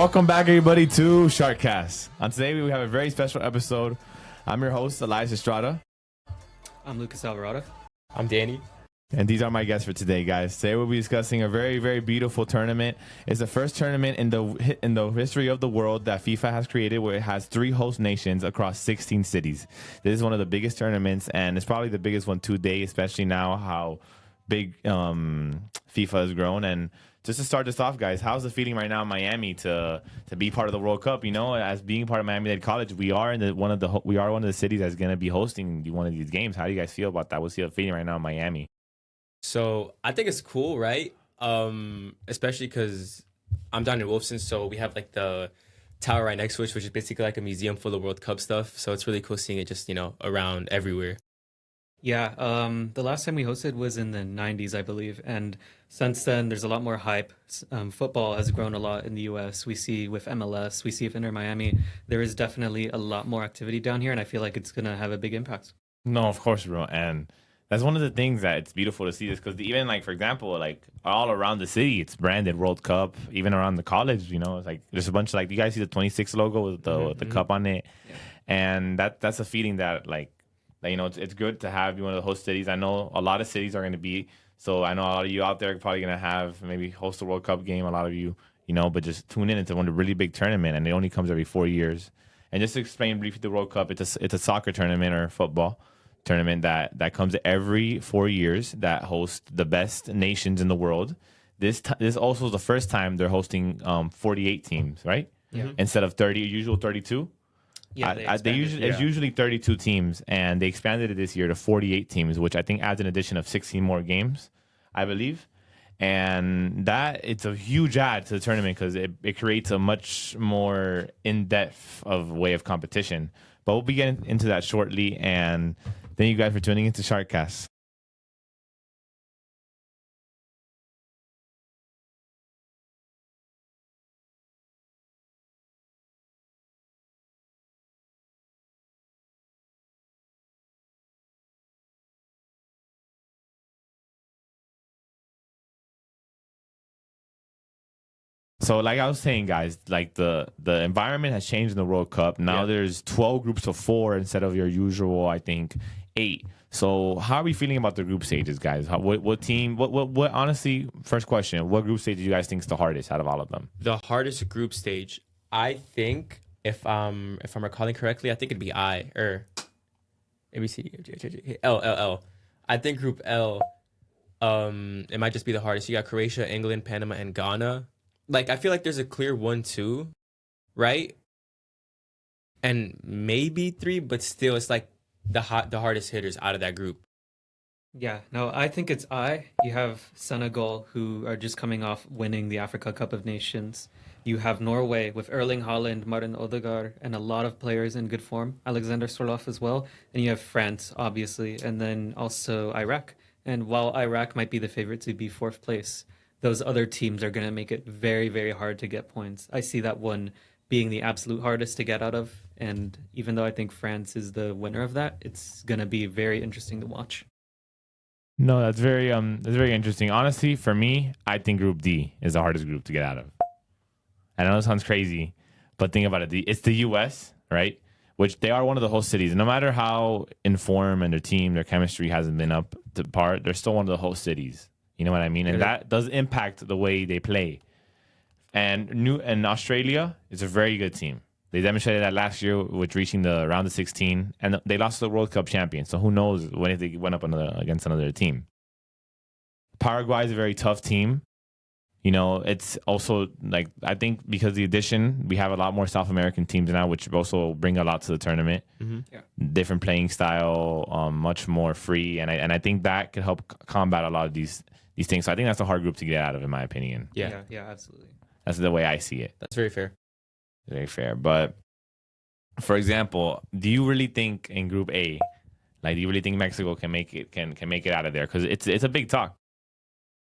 Welcome back, everybody, to SharkCast. On today, we have a very special episode. I'm your host, Elias Estrada. I'm Lucas Alvarado. I'm Danny. And these are my guests for today, guys. Today we'll be discussing a very, very beautiful tournament. It's the first tournament in the history of the world that FIFA has created, where it has 3 host nations across 16 cities. This is one of the biggest tournaments, and it's probably the biggest one today, especially now how big FIFA has grown. And just to start this off, guys, how's the feeling right now in Miami to be part of the World Cup? You know, as being part of Miami-Dade College, we are one of the cities that's going to be hosting one of these games. How do you guys feel about that? What's your feeling right now in Miami? So I think it's cool, right? Especially because I'm down in Wolfson, so we have like the tower right next to us, which is basically like a museum full of World Cup stuff. So it's really cool seeing it just, around everywhere. Yeah, the last time we hosted was in the 90s, I believe. And since then, there's a lot more hype. Football has grown a lot in the U.S. We see with MLS, we see with Inter Miami, there is definitely a lot more activity down here. And I feel like it's going to have a big impact. No, of course, bro. And that's one of the things that it's beautiful to see this, because even like, for example, like all around the city, it's branded World Cup. Even around the college, it's like there's a bunch of, like, you guys see the 26 logo with the cup on it. Yeah. And that's a feeling that it's good to have one of the host cities. I know a lot of cities are going to be, so I know a lot of you out there are probably going to have maybe host a World Cup game. A lot of you, but just tune in. It's one of a really big tournament, and it only comes every 4 years. And just to explain briefly the World Cup, it's a soccer tournament or football tournament that comes every 4 years, that hosts the best nations in the world. This also is the first time they're hosting 48 teams, right? Yeah. Instead of usual 32. Yeah, it's usually 32 teams, and they expanded it this year to 48 teams, which I think adds an addition of 16 more games, I believe. And that it's a huge add to the tournament because it creates a much more in-depth of way of competition. But we'll be getting into that shortly. And thank you guys for tuning into SharkCast. So like I was saying, guys, like the environment has changed in the World Cup. Now there's 12 groups of 4 instead of your usual, I think, 8. So how are we feeling about the group stages, guys? What team, what honestly, first question, what group stage do you guys think is the hardest out of all of them? The hardest group stage, I think, if I'm recalling correctly, I think it'd be L. I think Group L, it might just be the hardest. You got Croatia, England, Panama, and Ghana. Like, I feel like there's a clear 1-2, right? And maybe 3, but still, it's like the hardest hitters out of that group. Yeah, no, I think it's I. You have Senegal, who are just coming off winning the Africa Cup of Nations. You have Norway with Erling Haaland, Martin Odegaard, and a lot of players in good form. Alexander Sorloth as well. And you have France, obviously, and then also Iraq. And while Iraq might be the favorite to be 4th place, those other teams are going to make it very, very hard to get points. I see that one being the absolute hardest to get out of. And even though I think France is the winner of that, it's going to be very interesting to watch. No, that's very interesting. Honestly, for me, I think Group D is the hardest group to get out of. I know it sounds crazy, but think about it. It's the U.S., right? Which they are one of the host cities. And no matter how informed and their chemistry hasn't been up to par, they're still one of the host cities. You know what I mean? And that does impact the way they play. And Australia is a very good team. They demonstrated that last year with reaching the round of 16, and they lost to the World Cup champion. So who knows if they went up against another team. Paraguay is a very tough team. It's also, like, I think because of the addition, we have a lot more South American teams now, which also bring a lot to the tournament. Mm-hmm. Yeah. Different playing style, much more free. And I think that could help combat a lot of these things. So I think that's a hard group to get out of, in my opinion. Yeah, absolutely. That's the way I see it. That's very fair. Very fair. But, for example, do you really think in Group A, do you really think Mexico can make it out of there? Because it's a big talk.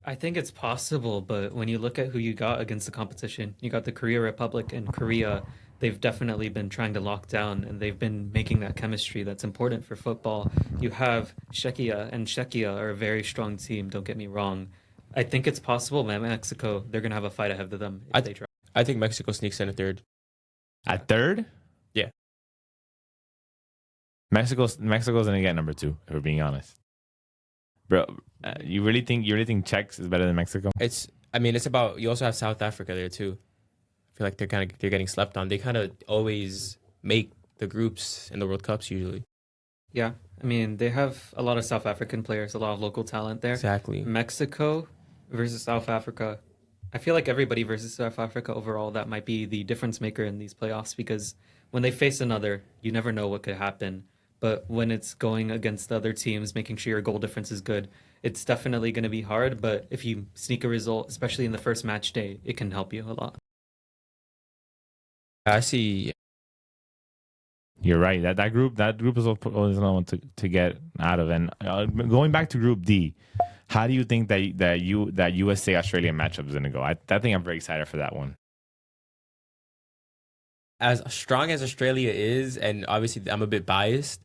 I think it's possible, but when you look at who you got against the competition, you got the Korea Republic and Korea. They've definitely been trying to lock down, and they've been making that chemistry that's important for football. You have Czechia, and Czechia are a very strong team, don't get me wrong. I think it's possible, man. Mexico, they're going to have a fight ahead of them if they try. I think Mexico sneaks in a third. At third? Yeah. Mexico's gonna get number 2, if we're being honest. Bro, you really think Czechs is better than Mexico? It's about, you also have South Africa there too. I feel like they're getting slept on. They kind of always make the groups in the World Cups usually. Yeah, I mean, they have a lot of South African players, a lot of local talent there. Exactly. Mexico versus South Africa. I feel like everybody versus South Africa overall, that might be the difference maker in these playoffs, because when they face another, you never know what could happen. But when it's going against the other teams, making sure your goal difference is good, it's definitely going to be hard. But if you sneak a result, especially in the first match day, it can help you a lot. I see. You're right. That group is always one to get out of. And going back to Group D, how do you think that USA Australia matchup is going to go? I think I'm very excited for that one. As strong as Australia is, and obviously I'm a bit biased,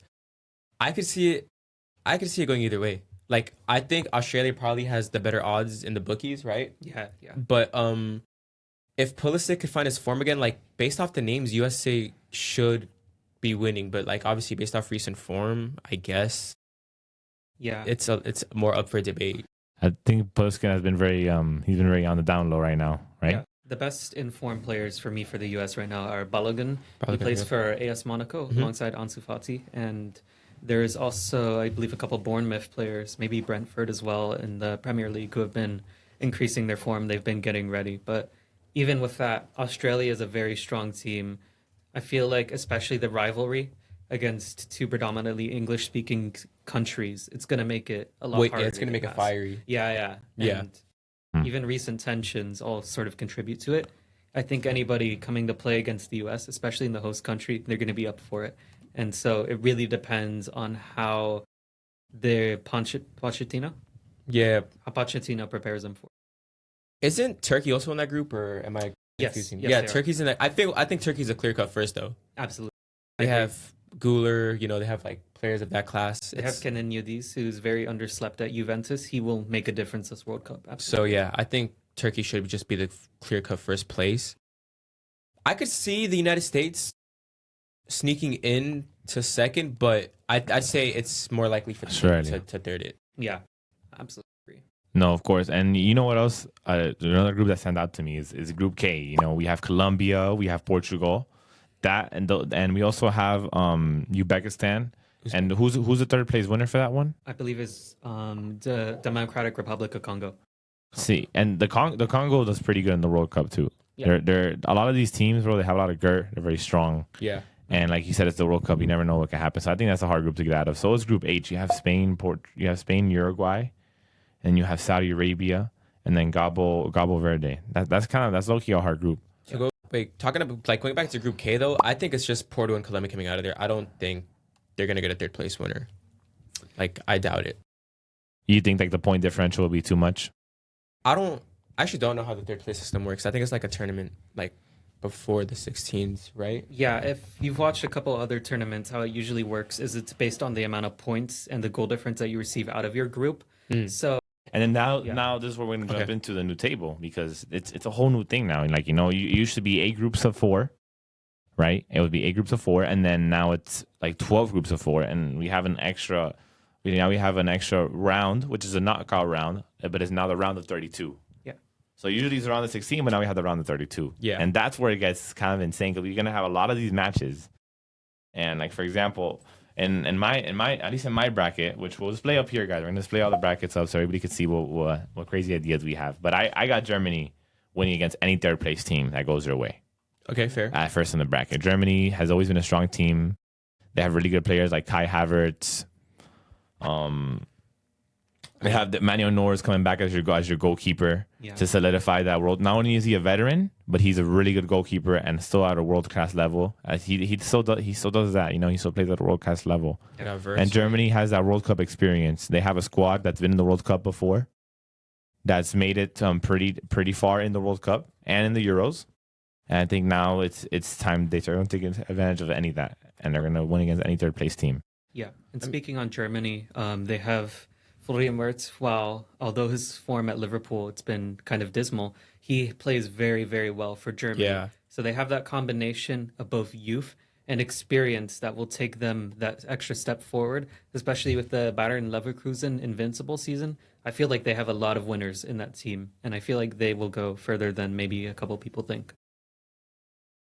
I could see it going either way. Like, I think Australia probably has the better odds in the bookies, right? Yeah. But if Pulisic could find his form again, like based off the names, USA should be winning. But like obviously based off recent form, I guess Yeah. it's more up for debate. I think Pulisic has been very he's been very on the down low right now, right? Yeah. The best informed players for me for the US right now are Balogun. He Balogun, plays yeah. for AS Monaco alongside Ansu Fati. And there's also, I believe, a couple Bournemouth players, maybe Brentford as well, in the Premier League, who have been increasing their form. They've been getting ready. But even with that, Australia is a very strong team. I feel like, especially the rivalry against two predominantly English-speaking countries, it's going to make it a lot harder. Yeah, it's going to make it fiery. Yeah. Yeah. And even recent tensions all sort of contribute to it. I think anybody coming to play against the US, especially in the host country, they're going to be up for it. And so it really depends on how the Pochettino prepares them for it. Isn't Turkey also in that group, or am I confusing? Yes, Yeah, they are. Turkey's in that. I think Turkey's a clear cut first though. Absolutely. They I agree. have Guler, they have like players of that class. They have Kenan Yildiz, who's very underslept at Juventus. He will make a difference this World Cup. So Absolutely. yeah, I think Turkey should just be the clear cut first place. I could see the United States sneaking in to second, but I'd say it's more likely for Australia to third it. Yeah, absolutely agree. No, of course. And you know what else? Another group that stands out to me is Group K. We have Colombia, we have Portugal, and we also have Uzbekistan. And who's the third place winner for that one? I believe is the Democratic Republic of Congo. See, and the Congo does pretty good in the World Cup too. Yeah. They're a lot of these teams, bro. They have a lot of girth. They're very strong. Yeah. And like you said, it's the World Cup. You never know what can happen. So I think that's a hard group to get out of. So it's Group H. You have Spain, Uruguay, and you have Saudi Arabia, and then Cabo Verde. That's low key a hard group. So talking about like going back to Group K though, I think it's just Porto and Colombia coming out of there. I don't think they're gonna get a third place winner. Like, I doubt it. You think like the point differential will be too much? I actually don't know how the third place system works. I think it's like a tournament like before the 16s, right? Yeah, if you've watched a couple other tournaments, how it usually works is it's based on the amount of points and the goal difference that you receive out of your group. So And then now this is where we're gonna jump into the new table, because it's a whole new thing now. And like you used to be 8 groups of 4, right? It would be 8 groups of 4, and then now it's like 12 groups of 4, and we have an extra round, which is a knockout round, but it's now the round of 32. yeah, So usually it's around the 16, but now we have the round of 32. Yeah. And that's where it gets kind of insane, because you're going to have a lot of these matches. And like, for example, in my at least in my bracket, which we'll display up here, guys. We're going to display all the brackets up so everybody can see what crazy ideas we have. But I got Germany winning against any third place team that goes their way. Okay, fair. At first in the bracket. Germany has always been a strong team. They have really good players like Kai Havertz. They have Manuel Neuer coming back as your goalkeeper to solidify that world. Not only is he a veteran, but he's a really good goalkeeper and still at a world class level. As he still does that. He still plays at a world class level. And Germany has that World Cup experience. They have a squad that's been in the World Cup before, that's made it pretty far in the World Cup and in the Euros. And I think now it's time they're going to take advantage of any of that, and they're going to win against any third place team. yeah. And speaking on Germany, they have Florian Wirtz, although his form at Liverpool it's been kind of dismal, he plays very, very well for Germany. Yeah. So they have that combination of both youth and experience that will take them that extra step forward, especially with the Bayern Leverkusen invincible season. I feel like they have a lot of winners in that team, and I feel like they will go further than maybe a couple people think.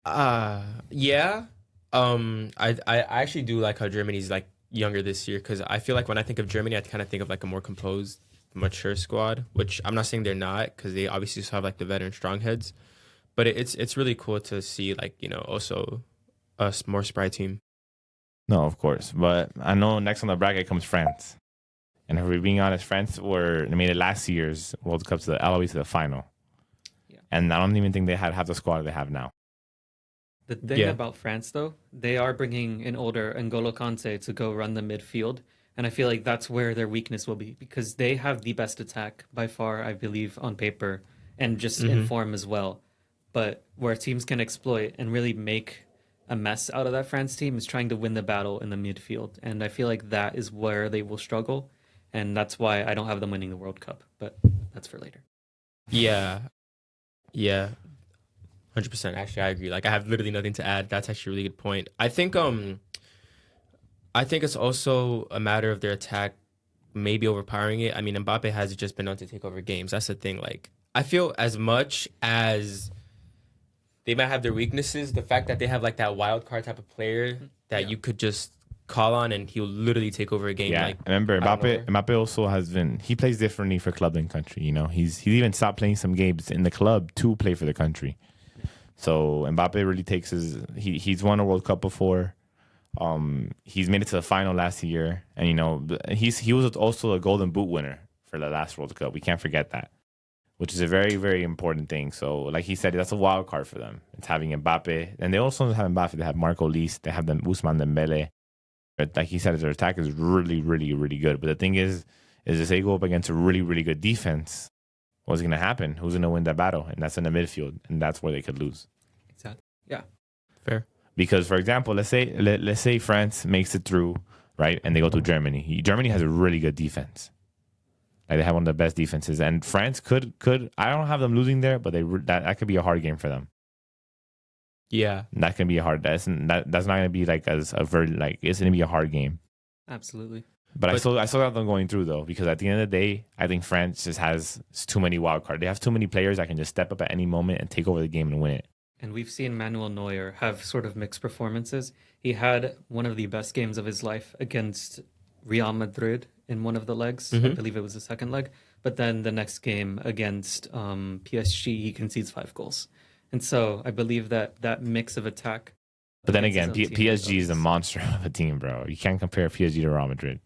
Yeah. I actually do like how Germany's like younger this year because I feel like when I think of Germany, I kind of think of like a more composed, mature squad. Which I'm not saying they're not because they obviously just have like the veteran strong heads, but it's really cool to see like also a more spry team. No, of course. But I know next on the bracket comes France. And if we're being honest, France they made it last year's World Cup all the way to the final. Yeah. And I don't even think they had half the squad they have now. The thing about France, though, they are bringing an older N'Golo Kante to go run the midfield. And I feel like that's where their weakness will be because they have the best attack by far, I believe, on paper and just in form as well. But where teams can exploit and really make a mess out of that France team is trying to win the battle in the midfield. And I feel like that is where they will struggle. And that's why I don't have them winning the World Cup. But that's for later. Yeah. 100%. Actually, I agree. Like, I have literally nothing to add. That's actually a really good point. I think it's also a matter of their attack maybe overpowering it. I mean, Mbappe has just been known to take over games. That's the thing. Like, I feel as much as they might have their weaknesses, the fact that they have like that wild card type of player that you could just call on and he'll literally take over a game. Yeah, like, remember Mbappe also he plays differently for club than country. He's even stopped playing some games in the club to play for the country. So Mbappe really takes he's won a World Cup before. He's made it to the final last year, and he was also a Golden Boot winner for the last World Cup. We can't forget that, which is a very, very important thing. So, like he said, that's a wild card for them. It's having Mbappe, and they also don't have Mbappe. They have Marco Lis, they have them Ousmane Dembele. But like he said, their attack is really, really, really good. But the thing is if they go up against a really, really good defense, what's going to happen? Who's going to win that battle? And that's in the midfield, and that's where they could lose. Exactly. Yeah. Fair. Because, for example, let's say France makes it through, right, and they go to Germany. Germany has a really good defense. Like they have one of the best defenses, and France could. I don't have them losing there, but that could be a hard game for them. Yeah, that can be a hard. That's not going to be like it's going to be a hard game. Absolutely. But I still have them going through though, because at the end of the day, I think France just has too many wild cards. They have too many players that can just step up at any moment and take over the game and win it. And we've seen Manuel Neuer have sort of mixed performances. He had one of the best games of his life against Real Madrid in one of the legs. I believe it was the second leg. But then the next game against PSG, he concedes 5 goals. And so I believe that mix of attack. But then again, PSG is a monster of a team, bro. You can't compare PSG to Real Madrid.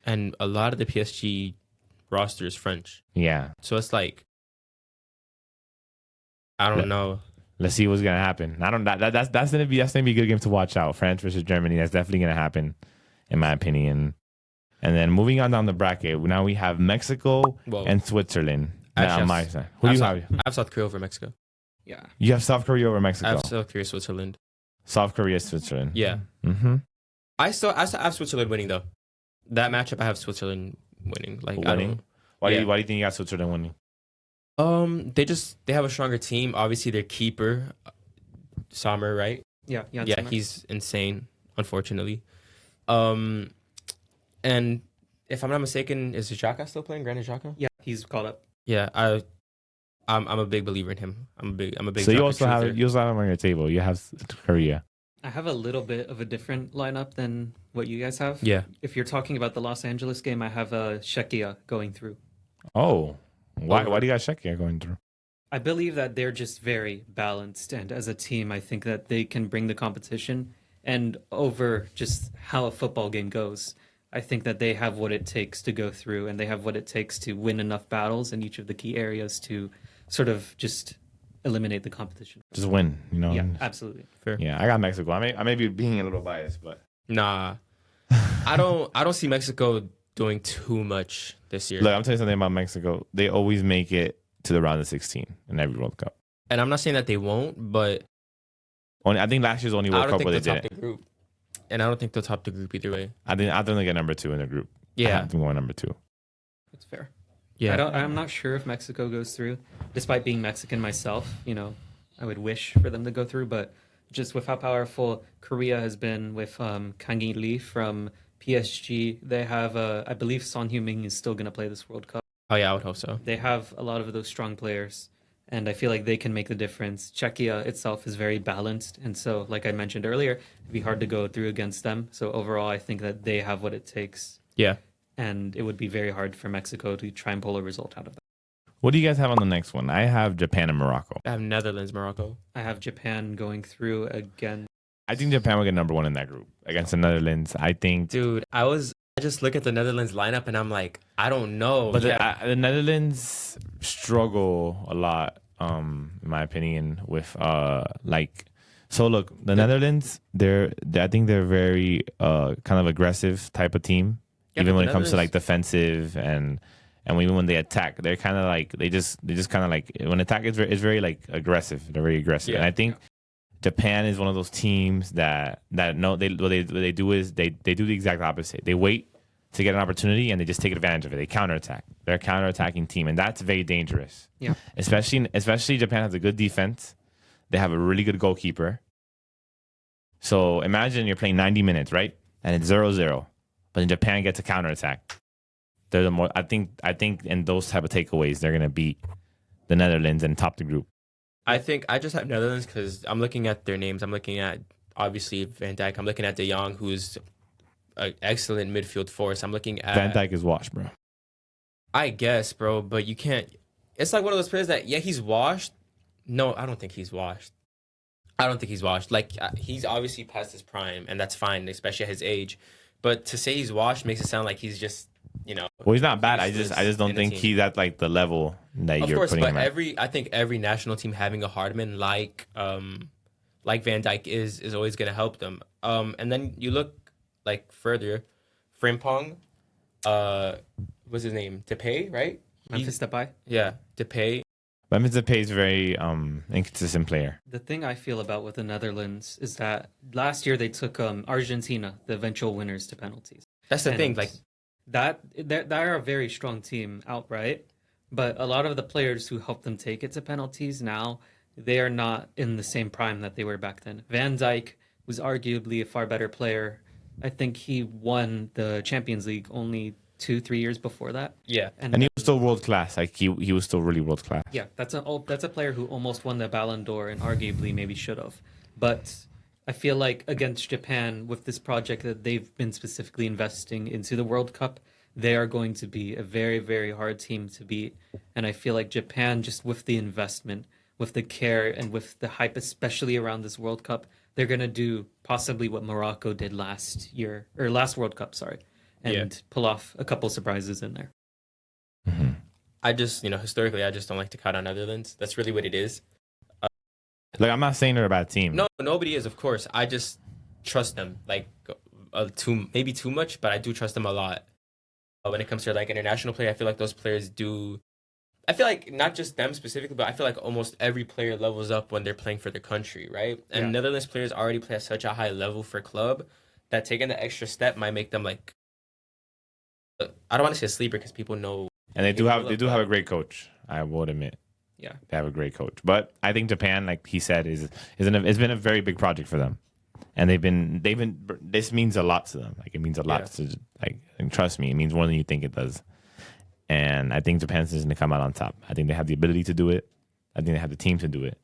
And a lot of the PSG roster is French. Yeah. So it's like, I don't know. Let's see what's gonna happen. That's gonna be a good game to watch out. France versus Germany. That's definitely gonna happen, in my opinion. And then moving on down the bracket, now we have Mexico and Switzerland. Actually, on my side, who do you have? I have South Korea over Mexico. Yeah. You have South Korea over Mexico. I have South Korea, Switzerland. South Korea, Switzerland. Yeah. Mm-hmm. I still have Switzerland winning though. That matchup, I have Switzerland winning. Like winning. Why do you think you got Switzerland winning? They have a stronger team. Obviously, their keeper, Sommer, right? Yeah, Sommer. He's insane, unfortunately. And if I'm not mistaken, is Xhaka still playing? Granit Xhaka? Yeah, he's called up. Yeah, I'm a big believer in him. I'm a big. So you also have him on your table. You have Korea. I have a little bit of a different lineup than what you guys have. Yeah. If you're talking about the Los Angeles game, I have Czechia going through. Oh, why do you got Czechia going through? I believe that they're just very balanced, and as a team, I think that they can bring the competition. And over just how a football game goes, I think that they have what it takes to go through, and they have what it takes to win enough battles in each of the key areas to sort of just eliminate the competition. Just win, Yeah, absolutely. Fair. Yeah, I got Mexico. I may be being a little biased, but nah, I don't see Mexico doing too much this year. Look, I'm telling you something about Mexico. They always make it to the round of 16 in every World Cup. And I'm not saying that they won't, but I think last year's only World Cup where they did it. The group. And I don't think they'll top the group either way. I think they'll get number 2 in the group. Yeah, I think we're number 2. That's fair. Yeah. I'm not sure if Mexico goes through, despite being Mexican myself. I would wish for them to go through, but just with how powerful Korea has been with Kang Lee from PSG, they have I believe Son Heung-min is still going to play this World Cup. Oh yeah, I would hope so. They have a lot of those strong players, and I feel like they can make the difference. Czechia itself is very balanced, and so, like I mentioned earlier, it'd be hard to go through against them. So overall, I think that they have what it takes, Yeah. and it would be very hard for Mexico to try and pull a result out of that. What do you guys have on the next one? I have Japan and Morocco. I have Netherlands, Morocco. I have Japan going through again. I think Japan will get number one in that group against the Netherlands. I think, Dude, I just look at the Netherlands lineup and I'm like, I don't know. but Yeah. the Netherlands struggle a lot, in my opinion, with like. So look, the Netherlands, I think they're very kind of aggressive type of team, Yeah, even but when the it comes to like Netherlands- defensive and even when they attack, they're kind of like they just kind of like when attack is very like aggressive. They're very aggressive, Yeah. and I think Japan is one of those teams that no what they do is they do the exact opposite. They wait to get an opportunity and they just take advantage of it. They counterattack. They're a counterattacking team, and that's very dangerous. Yeah. Especially Japan has a good defense. They have a really good goalkeeper. So imagine you're playing 90 minutes, right? And it's 0-0. But then Japan gets a counterattack. They're the more I think in those type of takeaways, they're gonna beat the Netherlands and top the group. I think I just have Netherlands because I'm looking at their names. I'm looking at obviously Van Dijk. I'm looking at De Jong, who's an excellent midfield force. I'm looking at Van Dijk is washed, bro. I guess, bro, but you can't. It's like one of those players that he's washed. No, I don't think he's washed. I don't think he's washed. Like he's obviously past his prime, and that's fine, especially at his age. But to say he's washed makes it sound like he's just Well, he's not bad. I useless just don't in a think team. he's at like the level that Of you're course, putting but him at. I think every national team having a Hardman like Van Dijk is always going to help them. And then you look like further, Frimpong, what's his name? Depay, right? Memphis Depay. Yeah, Depay. Memphis Depay is a very inconsistent player. The thing I feel about with the Netherlands is that last year they took Argentina, the eventual winners, to penalties. That's the And thing. Like, they're a very strong team outright, but a lot of the players who helped them take it to penalties now, they are not in the same prime that they were back then. Van Dijk was arguably a far better player. I think he won the Champions League only 2-3 years before that. yeah, And he was still world class. Like he was still really world class. Yeah, that's a player who almost won the Ballon d'Or and arguably maybe should have. But I feel like against Japan, with this project that they've been specifically investing into the World Cup, they are going to be a very, very hard team to beat. And I feel like Japan, just with the investment, with the care, and with the hype, especially around this World Cup, they're going to do possibly what Morocco did last World Cup, sorry, and pull off a couple surprises in there. Mm-hmm. I just historically I just don't like to count on Netherlands. That's really what it is. Like I'm not saying they're a bad team. No, nobody is, of course. I just trust them like maybe too much, but I do trust them a lot. When it comes to like international play, I feel like those players do. I feel like not just them specifically, but I feel like almost every player levels up when they're playing for their country, right? And Yeah. Netherlands players already play at such a high level for club that taking the extra step might make them like. I don't want to say a sleeper because people know. And they do have a great. great coach. I would admit. Yeah. They have a great coach. But I think Japan, like he said, it's been a very big project for them. And this means a lot to them. Like it means a lot to and trust me, it means more than you think it does. And I think Japan's going to come out on top. I think they have the ability to do it. I think they have the team to do it.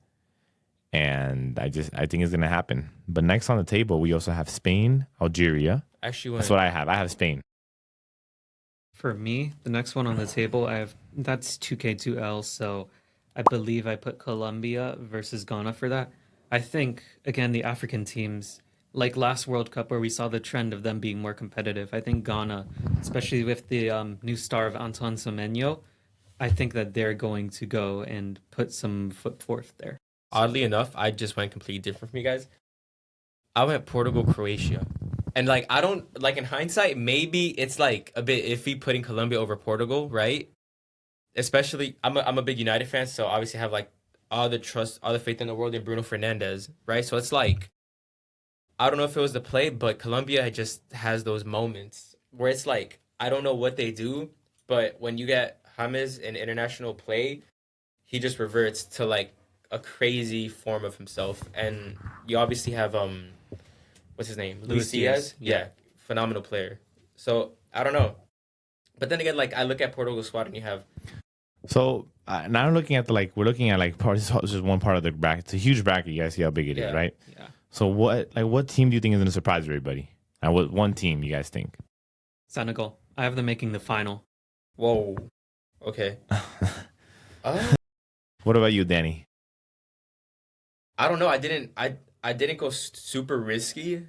And I think it's going to happen. But next on the table, we also have Spain, Algeria. Actually, That's what I have. I have Spain. For me, the next one on the table, that's 2K2L, so I believe I put Colombia versus Ghana for that. I think, again, the African teams, like last World Cup where we saw the trend of them being more competitive, I think Ghana, especially with the new star of Antoine Semenyo, I think that they're going to go and put some foot forth there. oddly enough, I just went completely different from you guys. I went Portugal, Croatia. And like I don't like in hindsight, maybe it's like a bit iffy putting Colombia over Portugal, right? Especially I'm a big United fan, so obviously have like all the trust, all the faith in the world in Bruno Fernandes, right? So it's like I don't know if it was the play, but Colombia just has those moments where it's like I don't know what they do, But when you get James in international play, he just reverts to like a crazy form of himself. And you obviously have what's his name? Luis Diaz. Diaz, yeah. Yeah, phenomenal player. So I don't know. But then again, like I look at Portugal's squad and you have So now looking at we're looking at like part. This is just one part of the bracket. It's a huge bracket. You guys see how big it is, Yeah. right? Yeah. So what team do you think is going to surprise everybody? And what one team you guys think? Senegal. I have them making the final. whoa. Okay. What about you, Danny? I don't know. I didn't go super risky.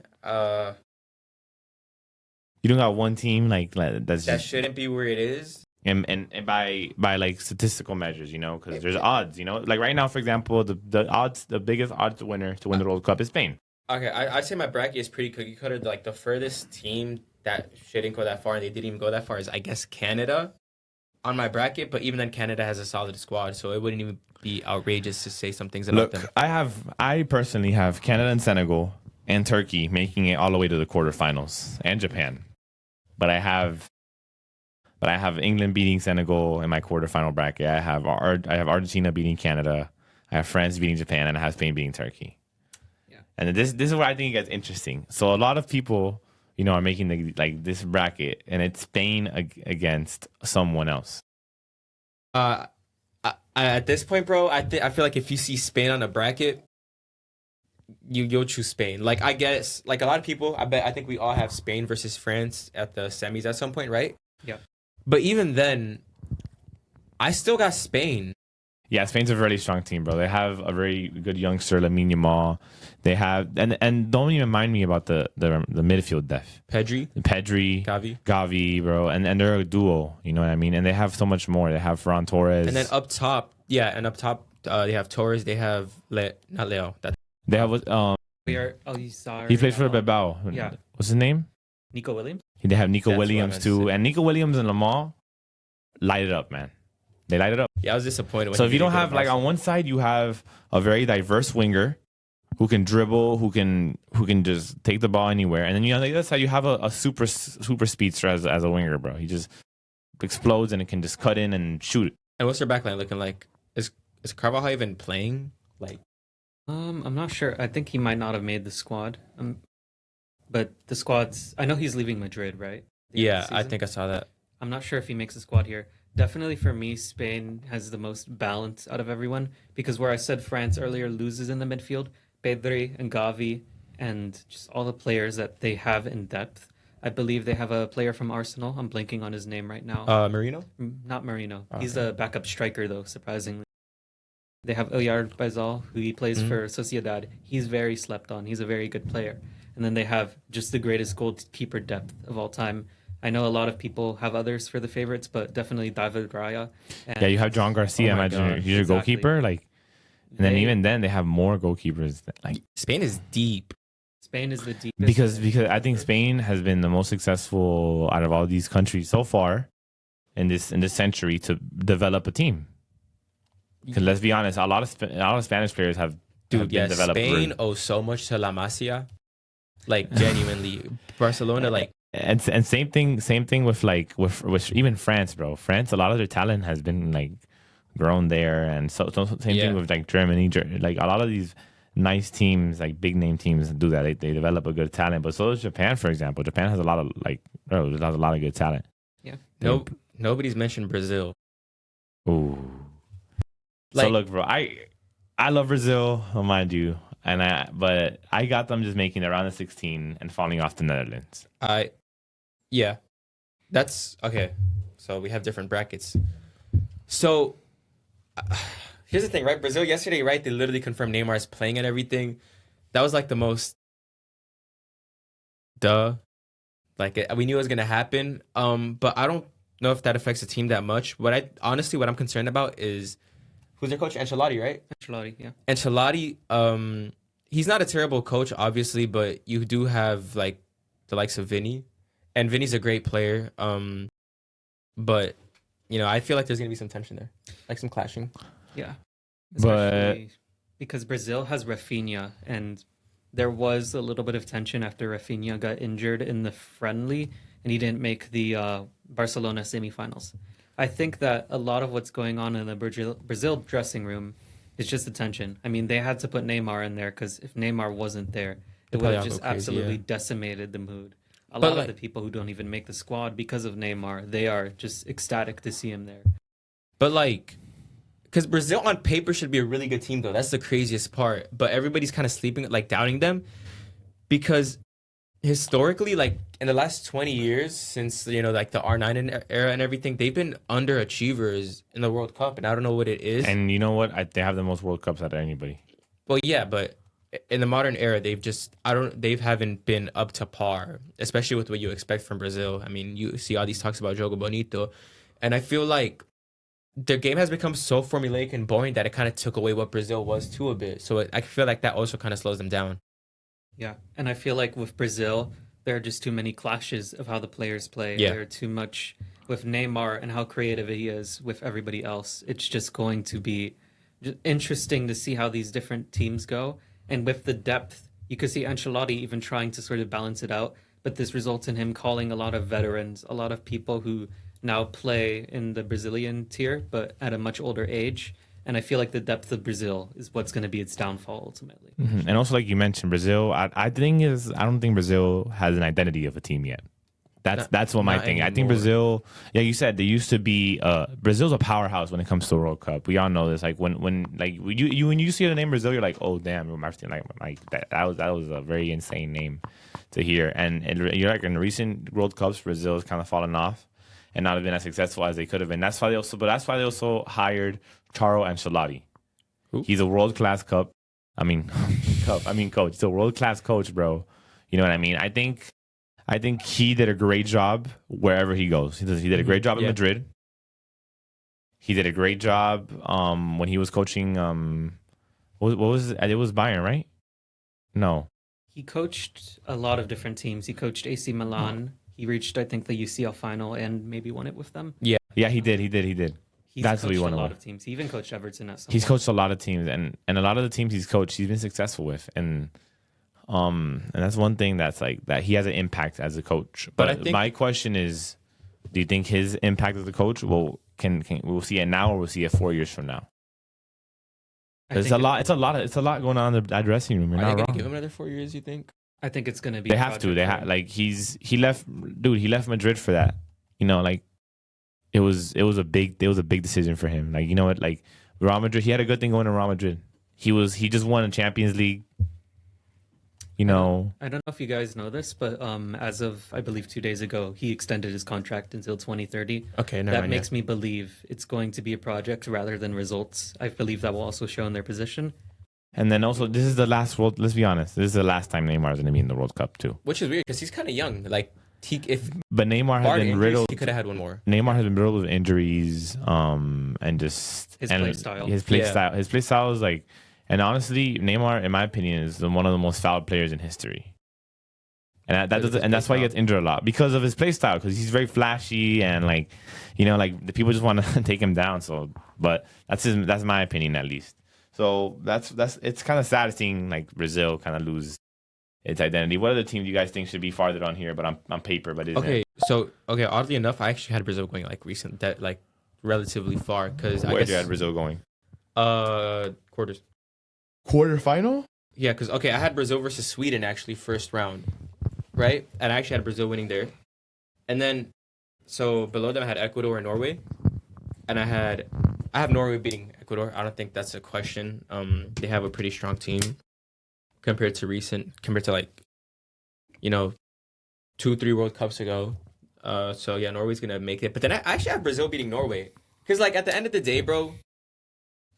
You don't got one team that's That just shouldn't be where it is. and by like statistical measures, because there's odds, like right now, for example, the biggest odds winner to win the World Cup is Spain. Okay, I'd say my bracket is pretty cookie cutter. Like the furthest team that shouldn't go that far and they didn't even go that far is I guess Canada on my bracket. But even then, Canada has a solid squad, so it wouldn't even be outrageous to say some things about Look, them. I personally have Canada and Senegal and Turkey making it all the way to the quarterfinals, and Japan, but I have England beating Senegal in my quarterfinal bracket. I have Argentina beating Canada. I have France beating Japan, and I have Spain beating Turkey. Yeah. And this is where I think it gets interesting. So a lot of people, are making this bracket, and it's Spain against someone else. At this point, bro, I feel like if you see Spain on a bracket, you'll choose Spain. Like I guess, like a lot of people, I think we all have Spain versus France at the semis at some point, right? Yeah. But even then, I still got Spain. Yeah, Spain's a really strong team, bro. They have a very good youngster, Lamine Yamal. They have and don't even mind me about the midfield depth. Pedri, Gavi, bro, and they're a duo. You know what I mean? And they have so much more. They have Ferran Torres, and then up top, they have Torres. They have not Leo. they have We are Alisar. he plays for Bilbao. Yeah. What's his name? Nico Williams. They have Nico That's what I Williams meant to too, say. and Nico Williams and Lamar light it up, man. They light it up. Yeah, I was disappointed. When So he if you don't didn't have get a on one side you have a very diverse winger who can dribble, who can just take the ball anywhere, and then on the other side you have a super speedster as a winger, bro. He just explodes and it can just cut in and shoot it. And what's their backline looking like? Is Carvajal even playing? Like, I'm not sure. I think he might not have made the squad. But the squad's. I know he's leaving Madrid, right? The end of yeah, the I season. think I saw that. I'm not sure if he makes the squad here. Definitely for me, Spain has the most balance out of everyone because where I said France earlier loses in the midfield, Pedri and Gavi and just all the players that they have in depth. I believe they have a player from Arsenal. I'm blanking on his name right now. Marino? Not Marino. Okay. He's a backup striker though, surprisingly. They have Ilyar Baizal, who he plays for Sociedad. He's very slept on. He's a very good player. And then they have just the greatest goalkeeper depth of all time. I know a lot of people have others for the favorites, but definitely David Raya. And Yeah, you have John Garcia. Oh my Imagine God. he's your Exactly. goalkeeper, and then even then they have more goalkeepers. Spain is deep. Spain is the deepest. Because I think Spain has been the most successful out of all these countries so far in this century to develop a team. Because let's be honest, a lot of Spanish players have been developed. Spain owes so much to La Masia. Like genuinely, Barcelona. Like and same thing with with even France, bro. France, a lot of their talent has been grown there, and so same thing with Germany. Like a lot of these nice teams, like big name teams, do that. They develop a good talent, but so does Japan, for example. Japan has a lot of good talent. Yeah. Nobody's mentioned Brazil. Ooh. So look, bro, I love Brazil, mind you, but I got them just making the round of 16 and falling off the Netherlands. Yeah, that's okay. So we have different brackets. So here's the thing, right? Brazil yesterday, right? They literally confirmed Neymar's playing and everything. That was like the most we knew it was gonna happen. But I don't know if that affects the team that much. What I'm concerned about is who's their coach? Ancelotti, right? Ancelotti, yeah. Ancelotti, he's not a terrible coach, obviously, but you do have the likes of Vinny, and Vinny's a great player. But I feel like there's gonna be some tension there, like some clashing. Yeah. But Especially because Brazil has Rafinha and there was a little bit of tension after Rafinha got injured in the friendly and he didn't make the Barcelona semifinals. I think that a lot of what's going on in the Brazil dressing room is just the tension. I mean, they had to put Neymar in there because if Neymar wasn't there, it would probably have all just go crazy, absolutely yeah. decimated the mood. A But lot of like, the people who don't even make the squad because of Neymar, they are just ecstatic to see him there. but like, because Brazil on paper should be a really good team, though. That's the craziest part. But everybody's kind of sleeping, like doubting them, because historically, like in the last 20 years, since like the era and everything, they've been underachievers in the World Cup, and I don't know what it is. And you know what? They have the most World Cups out of anybody. Well, yeah, but in the modern era, they haven't been up to par, especially with what you expect from Brazil. I mean, you see all these talks about Jogo Bonito, and I feel like their game has become so formulaic and boring that it kind of took away what Brazil was too a bit. So I feel like that also kind of slows them down. Yeah, and I feel like with Brazil, there are just too many clashes of how the players play. Yeah. There are too much with Neymar and how creative he is with everybody else. It's just going to be interesting to see how these different teams go. And with the depth, you could see Ancelotti even trying to sort of balance it out. But this results in him calling a lot of veterans, a lot of people who now play in the Brazilian tier, but at a much older age. And I feel like the depth of Brazil is what's going to be its downfall ultimately. And also, like you mentioned, Brazil. I don't think Brazil has an identity of a team yet. That's what my not thing. I think anymore. Brazil. Yeah, you said they used to be. Brazil's a powerhouse when it comes to the World Cup. We all know this. Like when you see the name Brazil, you're like, oh damn, like that was a very insane name to hear. And you're like in recent World Cups, Brazil has kind of fallen off and not been as successful as they could have been. That's why they also hired Charo Ancelotti. Who? He's a world class coach. He's a world class coach, bro. You know what I mean? I think he did a great job wherever he goes. He did a great job in Yeah. Madrid. He did a great job when he was coaching. What was it? It was Bayern, right? No. He coached a lot of different teams. He coached AC Milan. He reached, I think, the UCL final and maybe won it with them. Yeah. Yeah, he did. He's That's what coached he a won lot with. of teams. He even coached Everton at some He's point. coached a lot of teams, and a lot of the teams he's coached, he's been successful with, and that's one thing that's like that he has an impact as a coach. But But I think- my question is, do you think his impact as a coach can we'll see it now or we'll see it 4 years from now? I There's think It's a lot going on in that dressing room. You're Are they not going to wrong. give him another 4 years, you think? I think it's going to be. They a have to. project They for have him. like he left Madrid for that. You know, like it was a big decision for him. Like, you know what, like Real Madrid, he had a good thing going in Real Madrid. He just won a Champions League. You know, I don't know if you guys know this, but as of I believe 2 days ago, he extended his contract until 2030. Okay, never That mind. makes me believe it's going to be a project rather than results. I believe that will also show in their position. and then also this is the last world. Let's be honest, this is the last time Neymar is going to be in the World Cup too. Which is weird because he's kind of young. Like, if But Neymar has barring been injuries, riddled. he could have had one more. Neymar has been riddled with injuries, and just His and play style. His play Yeah. style. His play style is like, and honestly, Neymar, in my opinion, is one of the most fouled players in history. And that Because of doesn't, his and that's play why he gets style. injured a lot because of his play style. Because he's very flashy and like, you know, like the people just want to take him down. So, but that's my opinion at least. So that's it's kind of sad seeing like Brazil kind of lose its identity. What other team do you guys think should be farther on here, but on paper, but isn't? Okay, oddly enough, I actually had Brazil going like relatively far because I Where guess do you have Brazil going? quarters. Quarterfinal? Yeah, because I had Brazil versus Sweden actually first round, right? And I actually had Brazil winning there, and then so below them I had Ecuador and Norway, and I have Norway beating Ecuador. I don't think that's a question. They have a pretty strong team compared to like, 2-3 World Cups ago. So yeah, Norway's gonna make it. But then I actually have Brazil beating Norway because like at the end of the day, bro,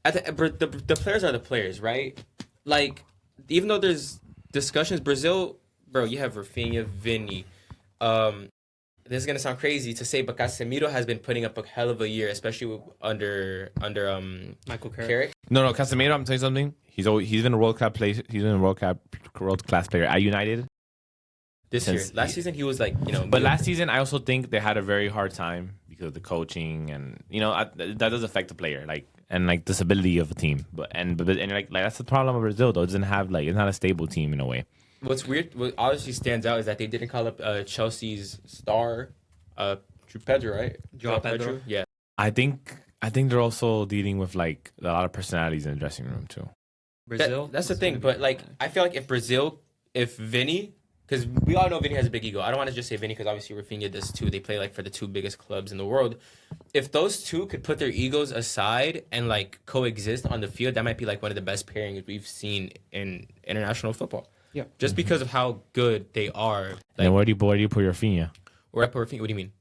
the players are the players, right? Like even though there's discussions, Brazil, bro, you have Rafinha, Vini. This is gonna sound crazy to say, but Casemiro has been putting up a hell of a year, especially under Michael Carrick. Carrick. No, Casemiro. I'm telling you something. He's been a world class player. He's been a world class player at United. This year, Since last season he was like, But last season, I also think they had a very hard time because of the coaching and that does affect the player and the stability of a team. But that's the problem with Brazil though. It doesn't have it's not a stable team in a way. What's weird, what obviously stands out is that they didn't call up Chelsea's star, Pedro, right? Joao Pedro. Yeah. I think they're also dealing with a lot of personalities in the dressing room too. Brazil. That's the thing, but I feel like if Vinny, because we all know Vinny has a big ego. I don't want to just say Vinny because obviously Rafinha does too. They play for the two biggest clubs in the world. If those two could put their egos aside and coexist on the field, that might be one of the best pairings we've seen in international football. Yeah. Just because of how good they are. And where do you put Rafinha? Where I put Rafinha? What do you mean?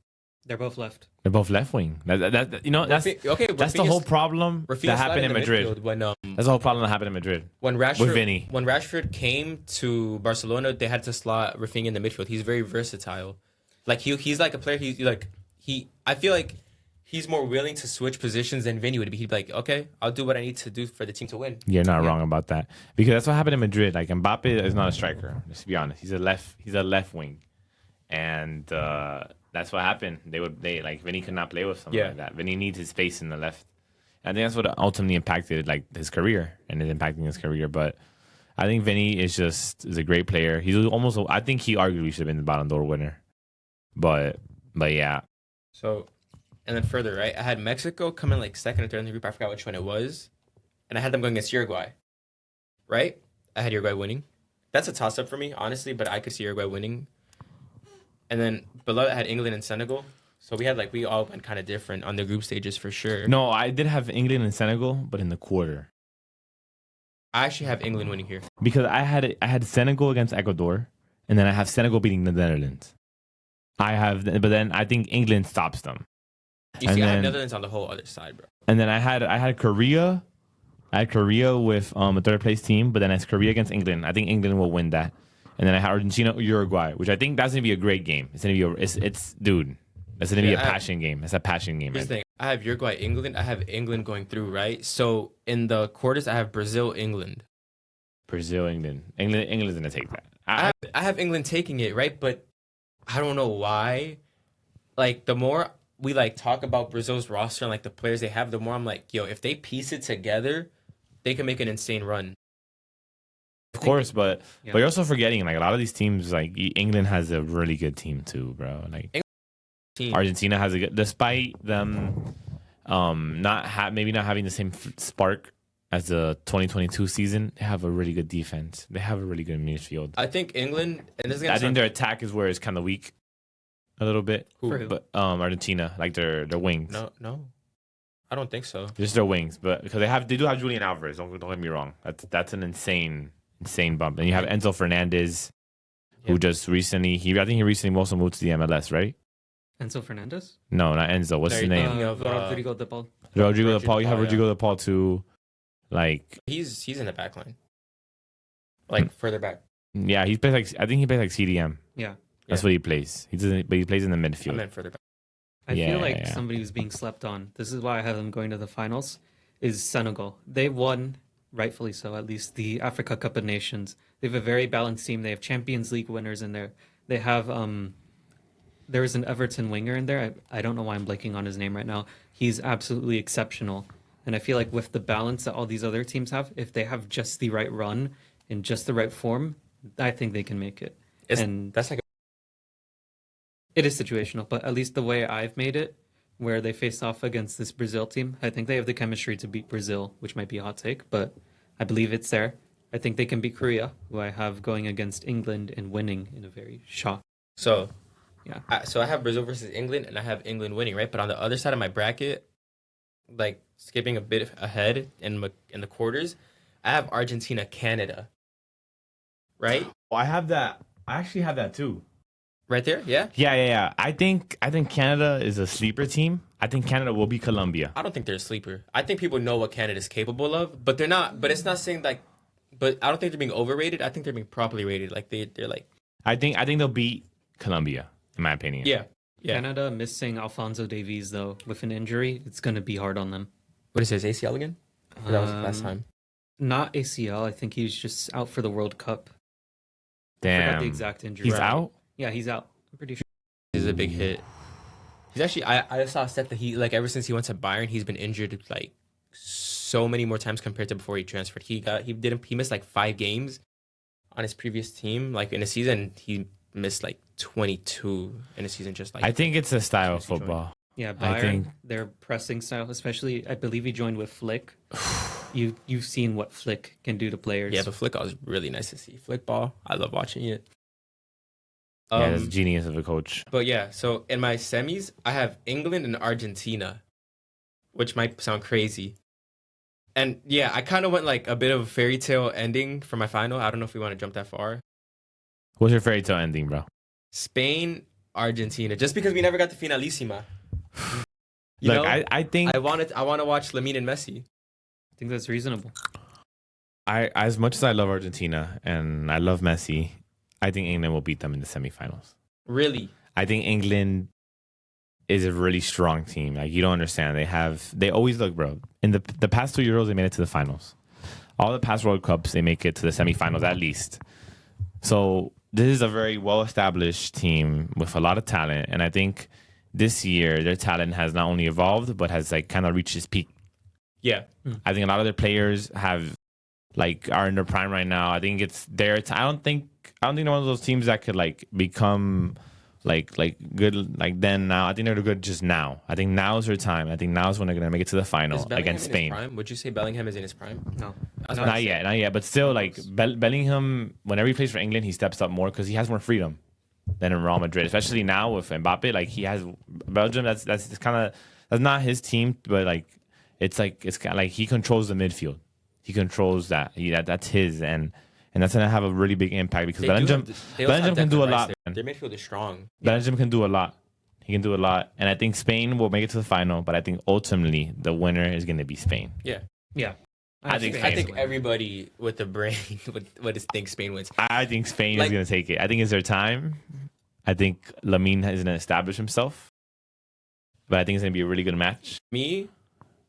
They're both left. They're both left wing. That's the whole problem that happened in Madrid. That's the whole problem that happened in Madrid. When Rashford, with Vinny. When Rashford came to Barcelona, they had to slot Rafinha in the midfield. He's very versatile. He's a player. I feel like he's more willing to switch positions than Vinny would be. He'd be like, okay, I'll do what I need to do for the team to win. You're not wrong about that because that's what happened in Madrid. Mbappe is not a striker. Just to be honest, he's a left wing, and that's what happened. Vinny could not play with something like that. Vinny needs his space in the left. I think that's what ultimately impacted his career and is impacting his career. But I think Vinny is a great player. He's almost. I think he arguably should have been the Ballon d'Or winner. But yeah. So, and then further, right? I had Mexico come in second or third in the group. I forgot which one it was, and I had them going against Uruguay. Right? I had Uruguay winning. That's a toss up for me, honestly. But I could see Uruguay winning. And then below I had England and Senegal. So we all went kind of different on the group stages for sure. No, I did have England and Senegal, but in the quarter. I actually have England winning here. Because I had Senegal against Ecuador, and then I have Senegal beating the Netherlands. But then I think England stops them. You see, I have Netherlands on the whole other side, bro. And then I had Korea. I had Korea with a third place team, but then it's Korea against England. I think England will win that. And then I had Argentina, Uruguay, which I think that's gonna be a great game. It's gonna be that's gonna be a passion game. It's a passion game. Here's the thing: I have Uruguay, England. I have England going through, right? So in the quarters, I have Brazil, England. England's gonna take that. I have England taking it, right? But I don't know why. The more we talk about Brazil's roster and the players they have, the more I'm yo, if they piece it together, they can make an insane run. Of course, but you're also forgetting a lot of these teams. England has a really good team too, bro. Argentina has a good, despite them maybe not having the same spark as the 2022 season. They have a really good defense. They have a really good midfield. I think England, and this is I think their attack is where it's kind of weak, a little bit. Who? But Argentina, their wings. No, I don't think so. Just their wings, but because they do have Julian Alvarez. Don't get me wrong. That's an insane bump. And you have Enzo Fernandez, who just recently I think he recently also moved to the MLS, right? Enzo Fernandez? No, not Enzo. What's his name? Rodrigo De Paul. Rodrigo De Paul. You have Rodrigo De Paul too. He's in the back line. Further back. Yeah, he plays I think he plays CDM. Yeah. That's what he plays. He plays in the midfield. I meant further back. I feel somebody who's being slept on. This is why I have them going to the finals. Is Senegal. They won, rightfully so, at least the Africa Cup of Nations. They have a very balanced team. They have Champions League winners in there. They have there's an Everton winger in there. I don't know why I'm blanking on his name right now. He's absolutely exceptional. And I feel with the balance that all these other teams have, if they have just the right run and just the right form, I think they can make it. It is situational, but at least the way I've made it, where they face off against this Brazil team, I think they have the chemistry to beat Brazil, which might be a hot take, but I believe it's there. I think they can beat Korea, who I have going against England and winning in a very shock. So, yeah. So I have Brazil versus England, and I have England winning, right? But on the other side of my bracket, skipping a bit ahead in the quarters, I have Argentina, Canada, right? Well, I have that. I actually have that too. Right there, yeah. Yeah. I think Canada is a sleeper team. I think Canada will be Colombia. I don't think they're a sleeper. I think people know what Canada's capable of, but they're not. But it's not saying But I don't think they're being overrated. I think they're being properly rated. They're like. I think they'll beat Colombia, in my opinion. Yeah. Canada missing Alphonso Davies though with an injury, it's gonna be hard on them. What is his ACL again? That was last time. Not ACL. I think he's just out for the World Cup. Damn. I forgot the exact injury. He's out? Yeah, he's out. I'm pretty sure. This is a big hit. He's actually I saw a stat that he like ever since he went to Bayern, he's been injured like so many more times compared to before he transferred. He missed like 5 games on his previous team. Like in a season, he missed like 22 in a season. Just like I think it's a style of Since he joined. football. Yeah, I Bayern, think- their pressing style, especially, I believe he joined with Flick. You've seen what Flick can do to players. Yeah, but Flick ball is really nice to see. Flick ball, I love watching it. Yeah, that's a genius of a coach. But yeah, so in my semis, I have England and Argentina, which might sound crazy. And yeah, I kind of went like a bit of a fairy tale ending for my final. I don't know if we want to jump that far. What's your fairy tale ending, bro? Spain, Argentina, just because we never got the finalissima. Look, I think I want to watch Lamine and Messi. I think that's reasonable. as much as I love Argentina and I love Messi, I think England will beat them in the semifinals. Really? I think England is a really strong team. Like, you don't understand. They always look, bro. In the past 2 Euros, they made it to the finals. All the past World Cups, they make it to the semifinals at least. So this is a very well-established team with a lot of talent, and I think this year their talent has not only evolved but has like kind of reached its peak. Yeah. I think a lot of their players are in their prime right now. I think it's their time. I don't think they're one of those teams that could like become like good like then now. I think they're good just now. I think now is their time. I think now is when they're gonna make it to the final Is Bellingham against in his Spain. prime? Would you say Bellingham is in his prime? No. Not yet. But still, like Bellingham, whenever he plays for England, he steps up more because he has more freedom than in Real Madrid. Especially now with Mbappe, like he has Belgium. That's not his team, but like it's kind of like he controls the midfield. He controls that. That's his, and that's gonna have a really big impact because Belgium can do a lot. Their midfield is strong. Belgium can do a lot. He can do a lot, and I think Spain will make it to the final. But I think ultimately the winner is going to be Spain. Yeah. Yeah. I think I think everybody with the brain would think Spain wins. I think Spain Like- is going to take it. I think it's their time. I think Lamine is going to establish himself, but I think it's going to be a really good match. Me,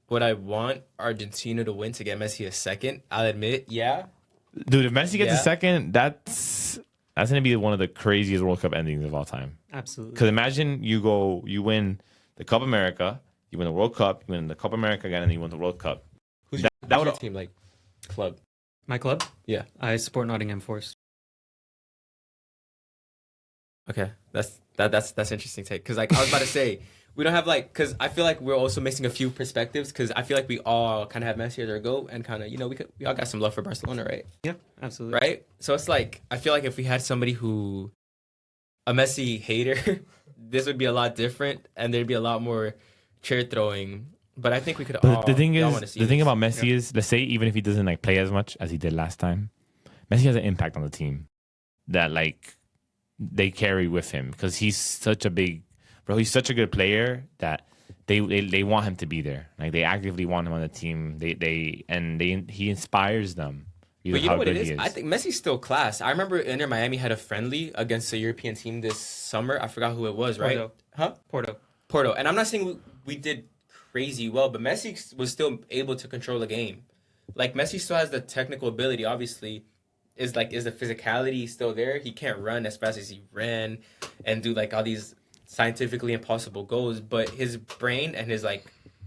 would I want Argentina to win to get Messi a second? I'll admit, yeah. Dude, if Messi gets a Yeah. second, that's going to be one of the craziest World Cup endings of all time. Absolutely. Because imagine you win the Cup America, you win the World Cup, you win the Cup America again, and you win the World Cup. Who's That your would- team like club? My club? Yeah. I support Nottingham Forest. Okay, that's interesting take because like I was about to say we don't have like because I feel like we're also mixing a few perspectives because I feel like we all kind of have Messi as our GOAT and kind of we all got some love for Barcelona, right? Yeah, absolutely. Right. So it's like I feel like if we had somebody who a Messi hater, this would be a lot different and there'd be a lot more chair throwing. But I think we could. But the thing we all wanna is, see the thing this. about Messi is, let's say even if he doesn't like play as much as he did last time, Messi has an impact on the team that like they carry with him because he's such a big bro. He's such a good player that they want him to be there. Like they actively want him on the team. He inspires them. But you know what it is? I think Messi's still class. I remember Inter Miami had a friendly against a European team this summer. I forgot who it was, right? Porto. Huh? Porto. And I'm not saying we did crazy well, but Messi was still able to control the game. Like Messi still has the technical ability, obviously. Is the physicality still there? He can't run as fast as he ran and do like all these scientifically impossible goals, but his brain and his like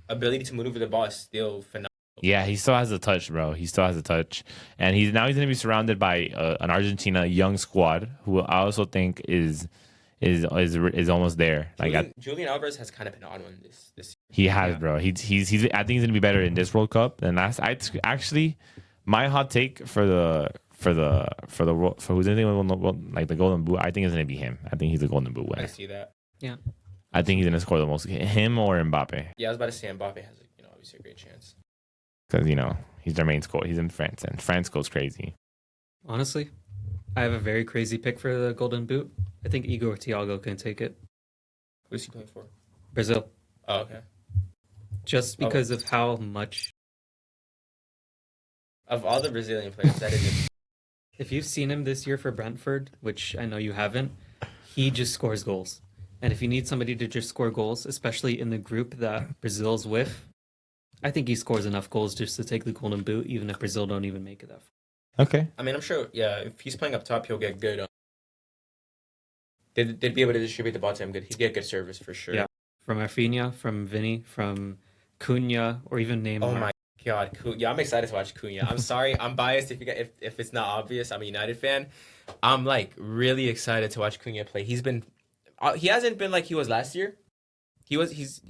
ability to maneuver the ball is still phenomenal. Yeah, he still has the touch, bro. He still has the touch, and he's going to be surrounded by an Argentina young squad who I also think is almost there. Julian Alvarez has kind of been on one this. He has, bro. I think he's going to be better in this World Cup than last. Actually, my hot take for who's anything like the Golden Boot, I think it's going to be him. I think he's the Golden Boot winner. I see that. Yeah. I think he's going to score the most. Him or Mbappe, Yeah, I was about to say Mbappe has obviously a great chance. because he's their main scorer. He's in France, and France goes crazy. Honestly, I have a very crazy pick for the Golden Boot. I think Igor Thiago can take it. Who's he playing for? Brazil. Oh, okay. Just because of how much. Of all the Brazilian players, that is. If you've seen him this year for Brentford, which I know you haven't, he just scores goals. And if you need somebody to just score goals, especially in the group that Brazil's with, I think he scores enough goals just to take the Golden Boot, even if Brazil don't even make it that far. Okay. I mean, I'm sure. Yeah, if he's playing up top, he'll get good. They'd be able to distribute the ball to him good. He'd get good service for sure. Yeah. from Rafinha, from Vinny, from Cunha, or even Neymar. Oh my God, Cunha. I'm excited to watch Cunha. I'm sorry, I'm biased if it's not obvious. I'm a United fan. I'm like really excited to watch Cunha play. He hasn't been like he was last year. He's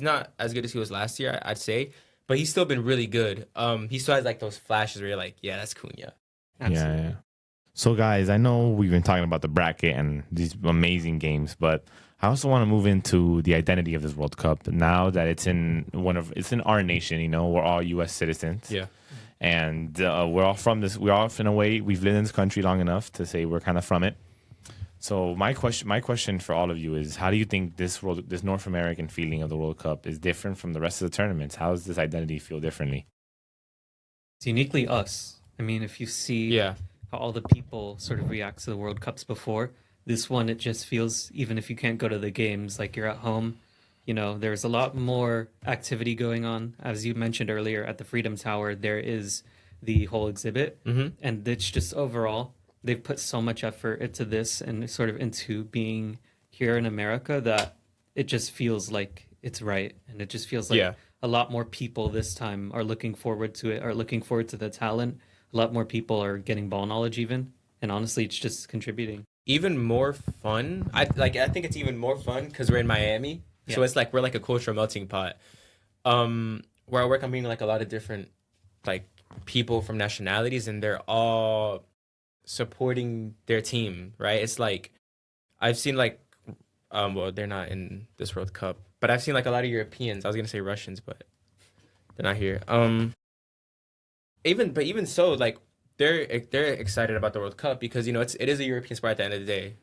not as good as he was last year, I'd say, but he's still been really good. He still has like those flashes where you're like, yeah, that's Cunha. Absolutely. Yeah. So, guys, I know we've been talking about the bracket and these amazing games, but I also want to move into the identity of this World Cup now that it's in our nation. You know, we're all U.S. citizens. Yeah. And we're all from this. We're all, in a way, we've lived in this country long enough to say we're kind of from it. So my question for all of you is: how do you think this North American feeling of the World Cup is different from the rest of the tournaments? How does this identity feel differently? It's uniquely us. I mean, if you see Yeah. how all the people sort of react to the World Cups before, this one, it just feels, even if you can't go to the games, like you're at home. You know, there's a lot more activity going on. As you mentioned earlier, at the Freedom Tower, there is the whole exhibit. Mm-hmm. And it's just overall, they've put so much effort into this and sort of into being here in America that it just feels like it's right. And it just feels like Yeah. a lot more people this time are looking forward to it, are looking forward to the talent. A lot more people are getting ball knowledge even. And honestly, it's just contributing. Even more fun. I think it's even more fun because we're in Miami. So Yeah. it's like we're like a cultural melting pot. Where I work, I'm meeting like a lot of different like people from nationalities, and they're all supporting their team, right? It's like I've seen like well, they're not in this World Cup, but I've seen like a lot of Europeans. I was gonna say Russians, but they're not here. Even so, like they're excited about the World Cup because it is a European sport at the end of the day.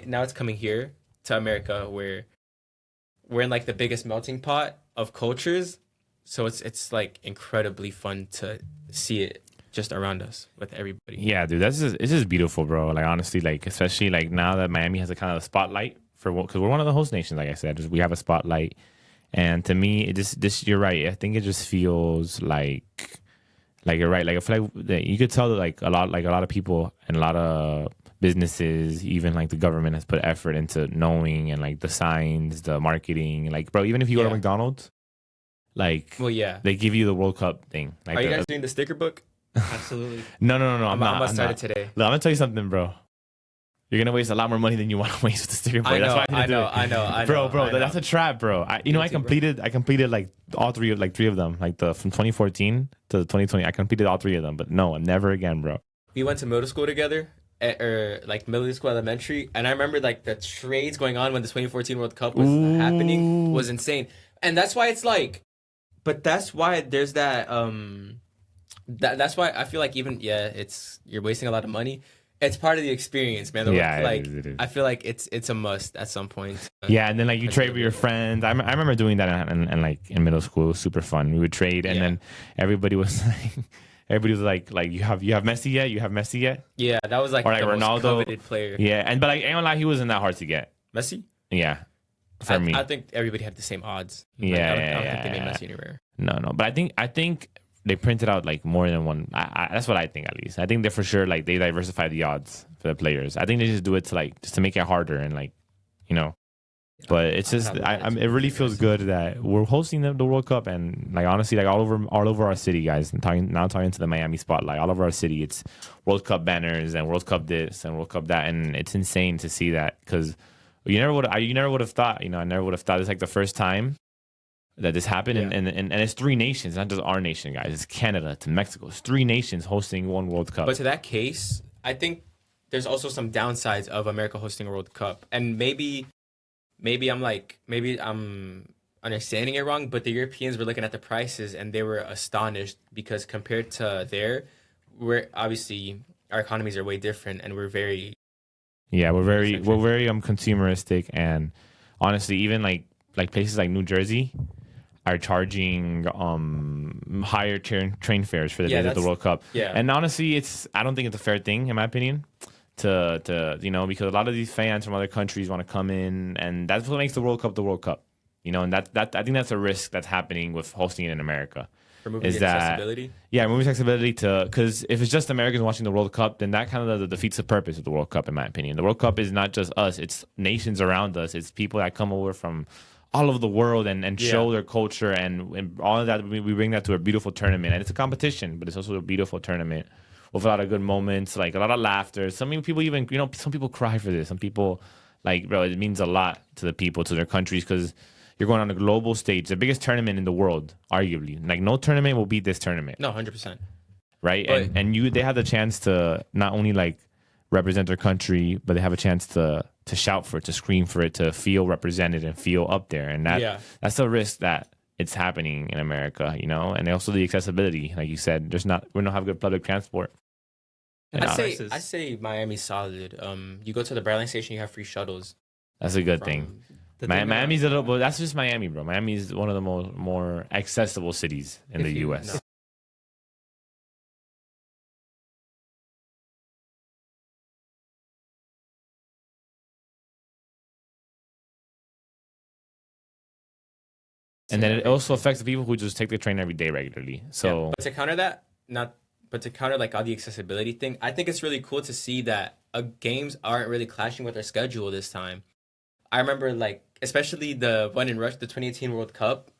Now it's coming here to America where we're in like the biggest melting pot of cultures, so it's like incredibly fun to see it just around us with everybody. Yeah, dude, it's just beautiful, bro. Like honestly, like especially like now that Miami has a kind of spotlight because we're one of the host nations. Like I said, we have a spotlight, and to me, you're right. I think it just feels like you're right. Like I feel like that you could tell that like a lot of people and a lot of businesses, even like the government has put effort into knowing and like the signs, the marketing. Like, bro, even if you go to Yeah. McDonald's, like, Well, yeah. they give you the World Cup thing. Like, Are you guys doing the sticker book? Absolutely. No, I'm I'm not. started today. Look, I'm gonna tell you something, bro. You're gonna waste a lot more money than you want to waste with the sticker book. That's why I didn't do it. Bro, that's a trap, bro. I completed like all three of them, like from 2014 to 2020. I completed all three of them, but no, never again, bro. We went to middle school together, or like middle school, elementary, and I remember like the trades going on when the 2014 World Cup was happening was insane, and that's why it's like, but that's why there's that that's why I feel like you're wasting a lot of money. It's part of the experience, man. It is. I feel like it's a must at some point. Yeah, and then like you trade with your friends. I remember doing that in like in middle school. It was super fun. We would trade, and then everybody was like, you have Messi yet? You have Messi yet? Yeah, that was like or like the Ronaldo, most coveted player. Yeah, but like I ain't gonna lie, he wasn't that hard to get. Messi? Yeah, for me. I think everybody had the same odds. I don't think they made Messi any rare. No, but I think they printed out like more than one. That's what I think, at least. I think they for sure like they diversify the odds for the players. I think they just do it to make it harder and like, you know. But it's just it really feels good that we're hosting the World Cup, and like honestly, like all over our city, guys. And talking to the Miami spotlight, all over our city, it's World Cup banners and World Cup this and World Cup that, and it's insane to see that because you never would have thought. I never would have thought it's like the first time that this happened, and it's three nations, not just our nation, guys. It's Canada to Mexico. It's three nations hosting one World Cup. But to that case, I think there's also some downsides of America hosting a World Cup, and maybe I'm understanding it wrong, but the Europeans were looking at the prices and they were astonished because compared to we're obviously our economies are way different, and we're very consumeristic, and honestly, even like places like New Jersey are charging higher train fares for the days of the World Cup. Yeah. And honestly, I don't think it's a fair thing, in my opinion, to because a lot of these fans from other countries want to come in, and that's what makes the World Cup the World Cup. And that I think that's a risk that's happening with hosting it in America. Removing is the that accessibility. yeah, removing accessibility to because if it's just Americans watching the World Cup, then that kind of defeats the purpose of the World Cup, in my opinion. The World Cup is not just us; it's nations around us. It's people that come over from all over the world and show their culture and all of that. We bring that to a beautiful tournament, and it's a competition, but it's also a beautiful tournament with a lot of good moments, like a lot of laughter. Some people even some people cry for this. Some people like bro, it means a lot to the people, to their countries because. You're going on a global stage, the biggest tournament in the world, arguably. Like no tournament will beat this tournament, No, 100%. right? But They have the chance to not only like represent their country, but they have a chance to shout for it, to scream for it, to feel represented and feel up there. And that's the risk that it's happening in America, And also the accessibility, like you said, we don't have good public transport. I say Miami's solid. You go to the Brightline station, you have free shuttles. That's a good thing. Miami's a little, but that's just Miami, bro. Miami is one of the more accessible cities in the U.S. No. And then it also affects the people who just take the train every day regularly. So, but to counter that, like all the accessibility thing, I think it's really cool to see that games aren't really clashing with our schedule this time. I remember like especially the one in Russia, the 2018 World Cup.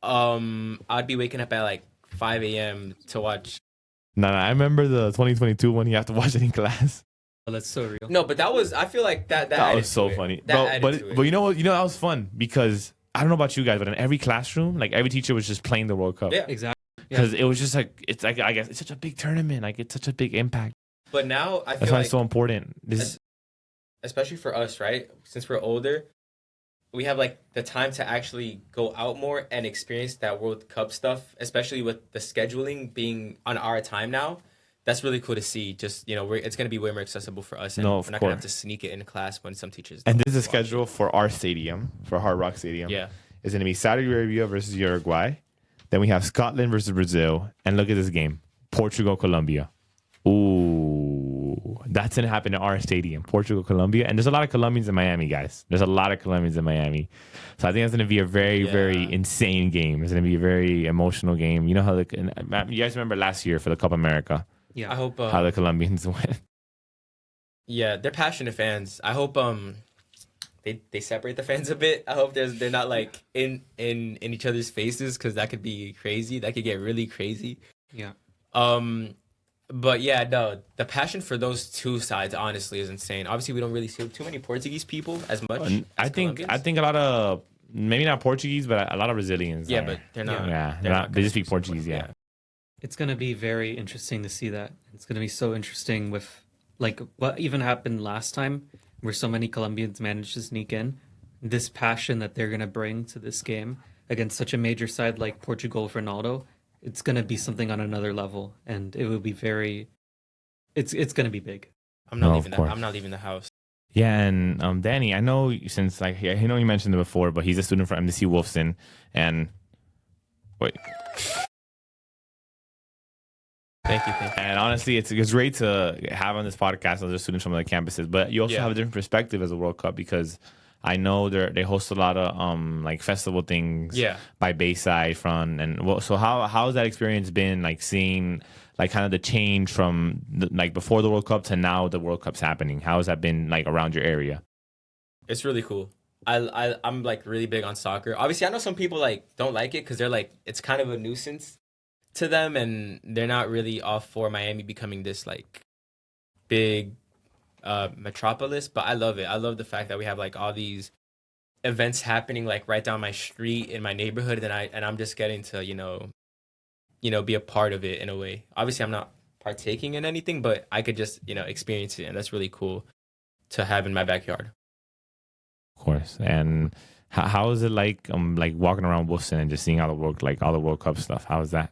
I'd be waking up at like 5 a.m. to watch. No, I remember the 2022 one. You have to watch it in class. Oh, that's so real. No, but I feel like that was so funny. But you know what? That was fun because I don't know about you guys, but in every classroom, like every teacher was just playing the World Cup. Yeah, exactly. Because it was just like I guess it's such a big tournament. Like it's such a big impact. But now I feel that's why it's so important. Especially for us, right? Since we're older, we have like the time to actually go out more and experience that World Cup stuff, especially with the scheduling being on our time now. That's really cool to see. Just, it's going to be way more accessible for us. And we're not going to have to sneak it in class when some teachers. And this is a schedule for our stadium, for Hard Rock Stadium. Yeah. It's going to be Saudi Arabia versus Uruguay. Then we have Scotland versus Brazil. And look at this game. Portugal, Colombia. Ooh, that's going to happen in our stadium, Portugal, Colombia. And there's a lot of Colombians in Miami, guys. There's a lot of Colombians in Miami. So I think it's going to be a very, very insane game. It's going to be a very emotional game. You know how you guys remember last year for the Copa America? Yeah. I hope how the Colombians went. Yeah, they're passionate fans. I hope they separate the fans a bit. I hope they're not like in each other's faces because that could be crazy. That could get really crazy. Yeah. But yeah, no, the passion for those two sides honestly is insane. Obviously, we don't really see too many Portuguese people as much. I think a lot of maybe not Portuguese, but a lot of Brazilians. Yeah, but they're not. Yeah, they just speak Portuguese. Yeah. It's gonna be very interesting to see that. It's gonna be so interesting with like what even happened last time, where so many Colombians managed to sneak in. This passion that they're gonna bring to this game against such a major side like Portugal, Ronaldo. It's gonna be something on another level, and it will be very. It's gonna be big. I'm not leaving the house. Yeah, and Danny, I know since I know you mentioned it before, but he's a student from MDC Wolfson, and wait. Thank you. And honestly, it's great to have on this podcast other students from other campuses, but you also have a different perspective as a World Cup because I know they host a lot of like festival things by Bayside front so how has that experience been like seeing like kind of the change from like before the World Cup to now the World Cup's happening? How has that been like around your area? It's really cool. I'm like really big on soccer. Obviously, I know some people like don't like it because they're like it's kind of a nuisance to them and they're not really all for Miami becoming this like big metropolis, but I love it. I love the fact that we have like all these events happening like right down my street in my neighborhood and I'm just getting to be a part of it in a way. Obviously I'm not partaking in anything, but I could just experience it, and that's really cool to have in my backyard. Of course. And how is it like walking around Wolfson and just seeing all the World Cup stuff? How is that?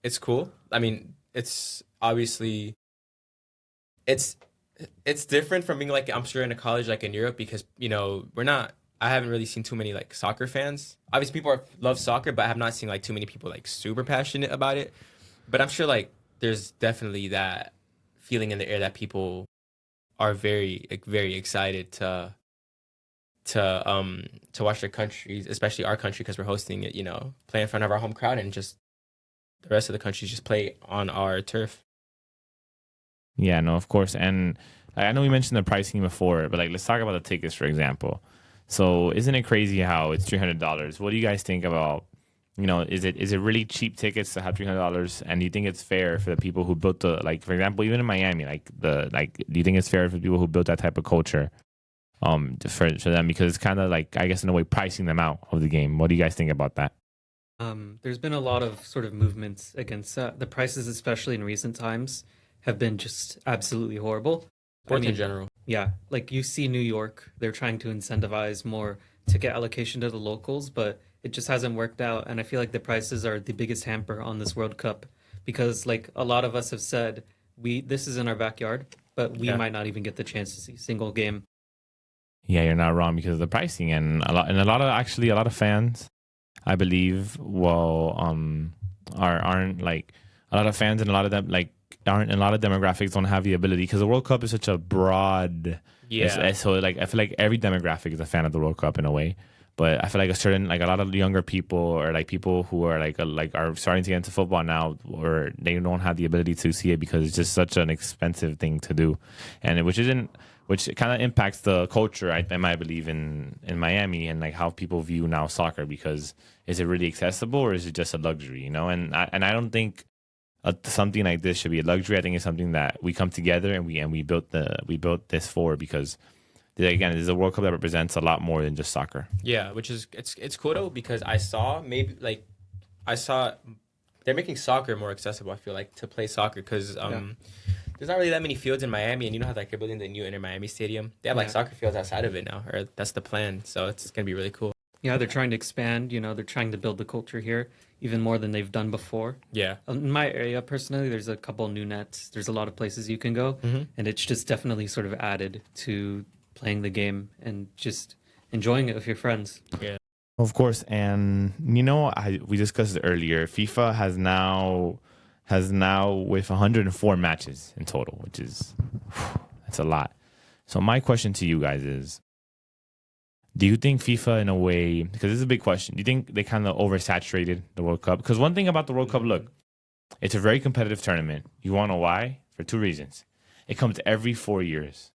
It's cool. I mean, it's obviously it's different from being like I'm sure in a college like in Europe because I haven't really seen too many like soccer fans. Obviously people love soccer, but I have not seen like too many people like super passionate about it. But I'm sure like there's definitely that feeling in the air that people are very very excited to watch their countries, especially our country because we're hosting it, play in front of our home crowd and just the rest of the countries just play on our turf. Yeah, no, of course. And I know we mentioned the pricing before, but like let's talk about the tickets, for example. So isn't it crazy how it's $300? What do you guys think about, is it really cheap tickets to have $300? And do you think it's fair for the people who built the, like, for example, even in Miami, do you think it's fair for people who built that type of culture, for them? Because it's kind of like, I guess in a way, pricing them out of the game. What do you guys think about that? There's been a lot of sort of movements against that. The prices, especially in recent times, have been just absolutely horrible. Sports in general. Yeah, like you see New York, they're trying to incentivize more ticket allocation to the locals, but it just hasn't worked out. And I feel like the prices are the biggest hamper on this World Cup because, like a lot of us have said, this is in our backyard, but we might not even get the chance to see a single game. Yeah, you're not wrong because of the pricing and a lot of fans, I believe, aren't like a lot of fans and a lot of them like aren't a lot of demographics don't have the ability because the World Cup is such a broad. Yeah. So like I feel like every demographic is a fan of the World Cup in a way, but I feel like a lot of younger people or like people who are are starting to get into football now, or they don't have the ability to see it because it's just such an expensive thing to do, and which kind of impacts the culture. I believe in Miami and like how people view now soccer, because is it really accessible or is it just a luxury? And I don't think something like this should be a luxury. I think it's something that we come together and we built this for, because again, it is a World Cup that represents a lot more than just soccer. Yeah, which is it's cool though, because I saw they're making soccer more accessible. I feel like to play soccer because there's not really that many fields in Miami, and you know how they're building the new Inter Miami Stadium. They have like soccer fields outside of it now, or that's the plan. So it's gonna be really cool. Yeah, they're trying to expand. They're trying to build the culture here even more than they've done before. Yeah. In my area, personally, there's a couple new nets. There's a lot of places you can go, and it's just definitely sort of added to playing the game and just enjoying it with your friends. Yeah. Of course, and we discussed it earlier. FIFA has now with 104 matches in total, which is that's a lot. So my question to you guys is, do you think FIFA, in a way, because this is a big question, do you think they kind of oversaturated the World Cup? Because one thing about the World Cup, look, it's a very competitive tournament. You want to know why? For two reasons. It comes every 4 years,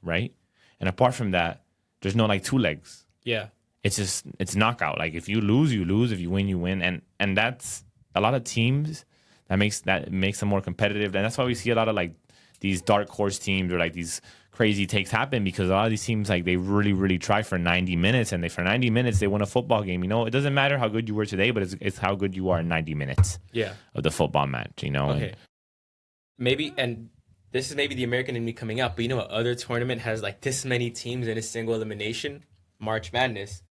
right? And apart from that, there's no like two legs. Yeah. It's knockout. Like if you lose, you lose. If you win, you win. And that's a lot of teams that makes them more competitive. And that's why we see a lot of like these dark horse teams or like these crazy takes happen, because a lot of these teams, like, they really, really try for 90 minutes, and for 90 minutes they win a football game. It doesn't matter how good you were today, but it's how good you are in 90 minutes of the football match, Okay. Maybe, and this is maybe the American in me coming out, but what other tournament has like this many teams in a single elimination? March Madness.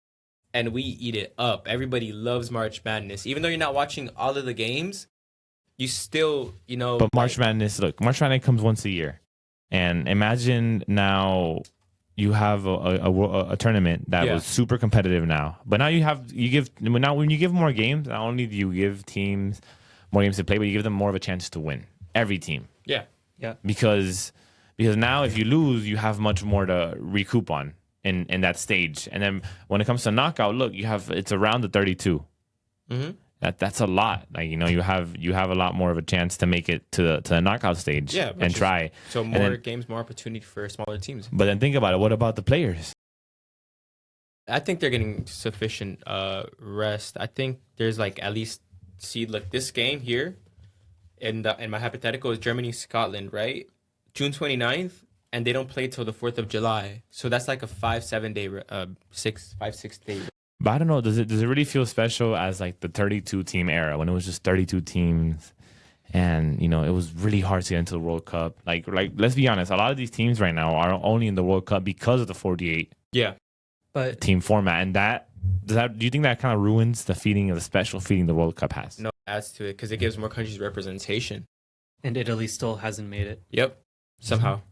And we eat it up. Everybody loves March Madness. Even though you're not watching all of the games, you still, But March Madness comes once a year. And imagine now you have a tournament that was super competitive now. But now when you give more games, not only do you give teams more games to play, but you give them more of a chance to win. Every team. Yeah. Yeah. Because now if you lose, you have much more to recoup on in that stage. And then when it comes to knockout, look, it's around the 32. Mm-hmm. That's a lot. Like, you have a lot more of a chance to make it to the knockout stage and try. So more games, more opportunity for smaller teams. But then think about it. What about the players? I think they're getting sufficient rest. I think there's like at least this game here in my hypothetical is Germany-Scotland, right? June 29th, and they don't play till the 4th of July. So that's like a 5-6 day. But I don't know. Does it really feel special as like the 32 team era, when it was just 32 teams, and it was really hard to get into the World Cup? Like let's be honest, a lot of these teams right now are only in the World Cup because of the 48 but team format, and do you think that kind of ruins the special feeling the World Cup has? No, it adds to it because it gives more countries representation. And Italy still hasn't made it. Yep, somehow,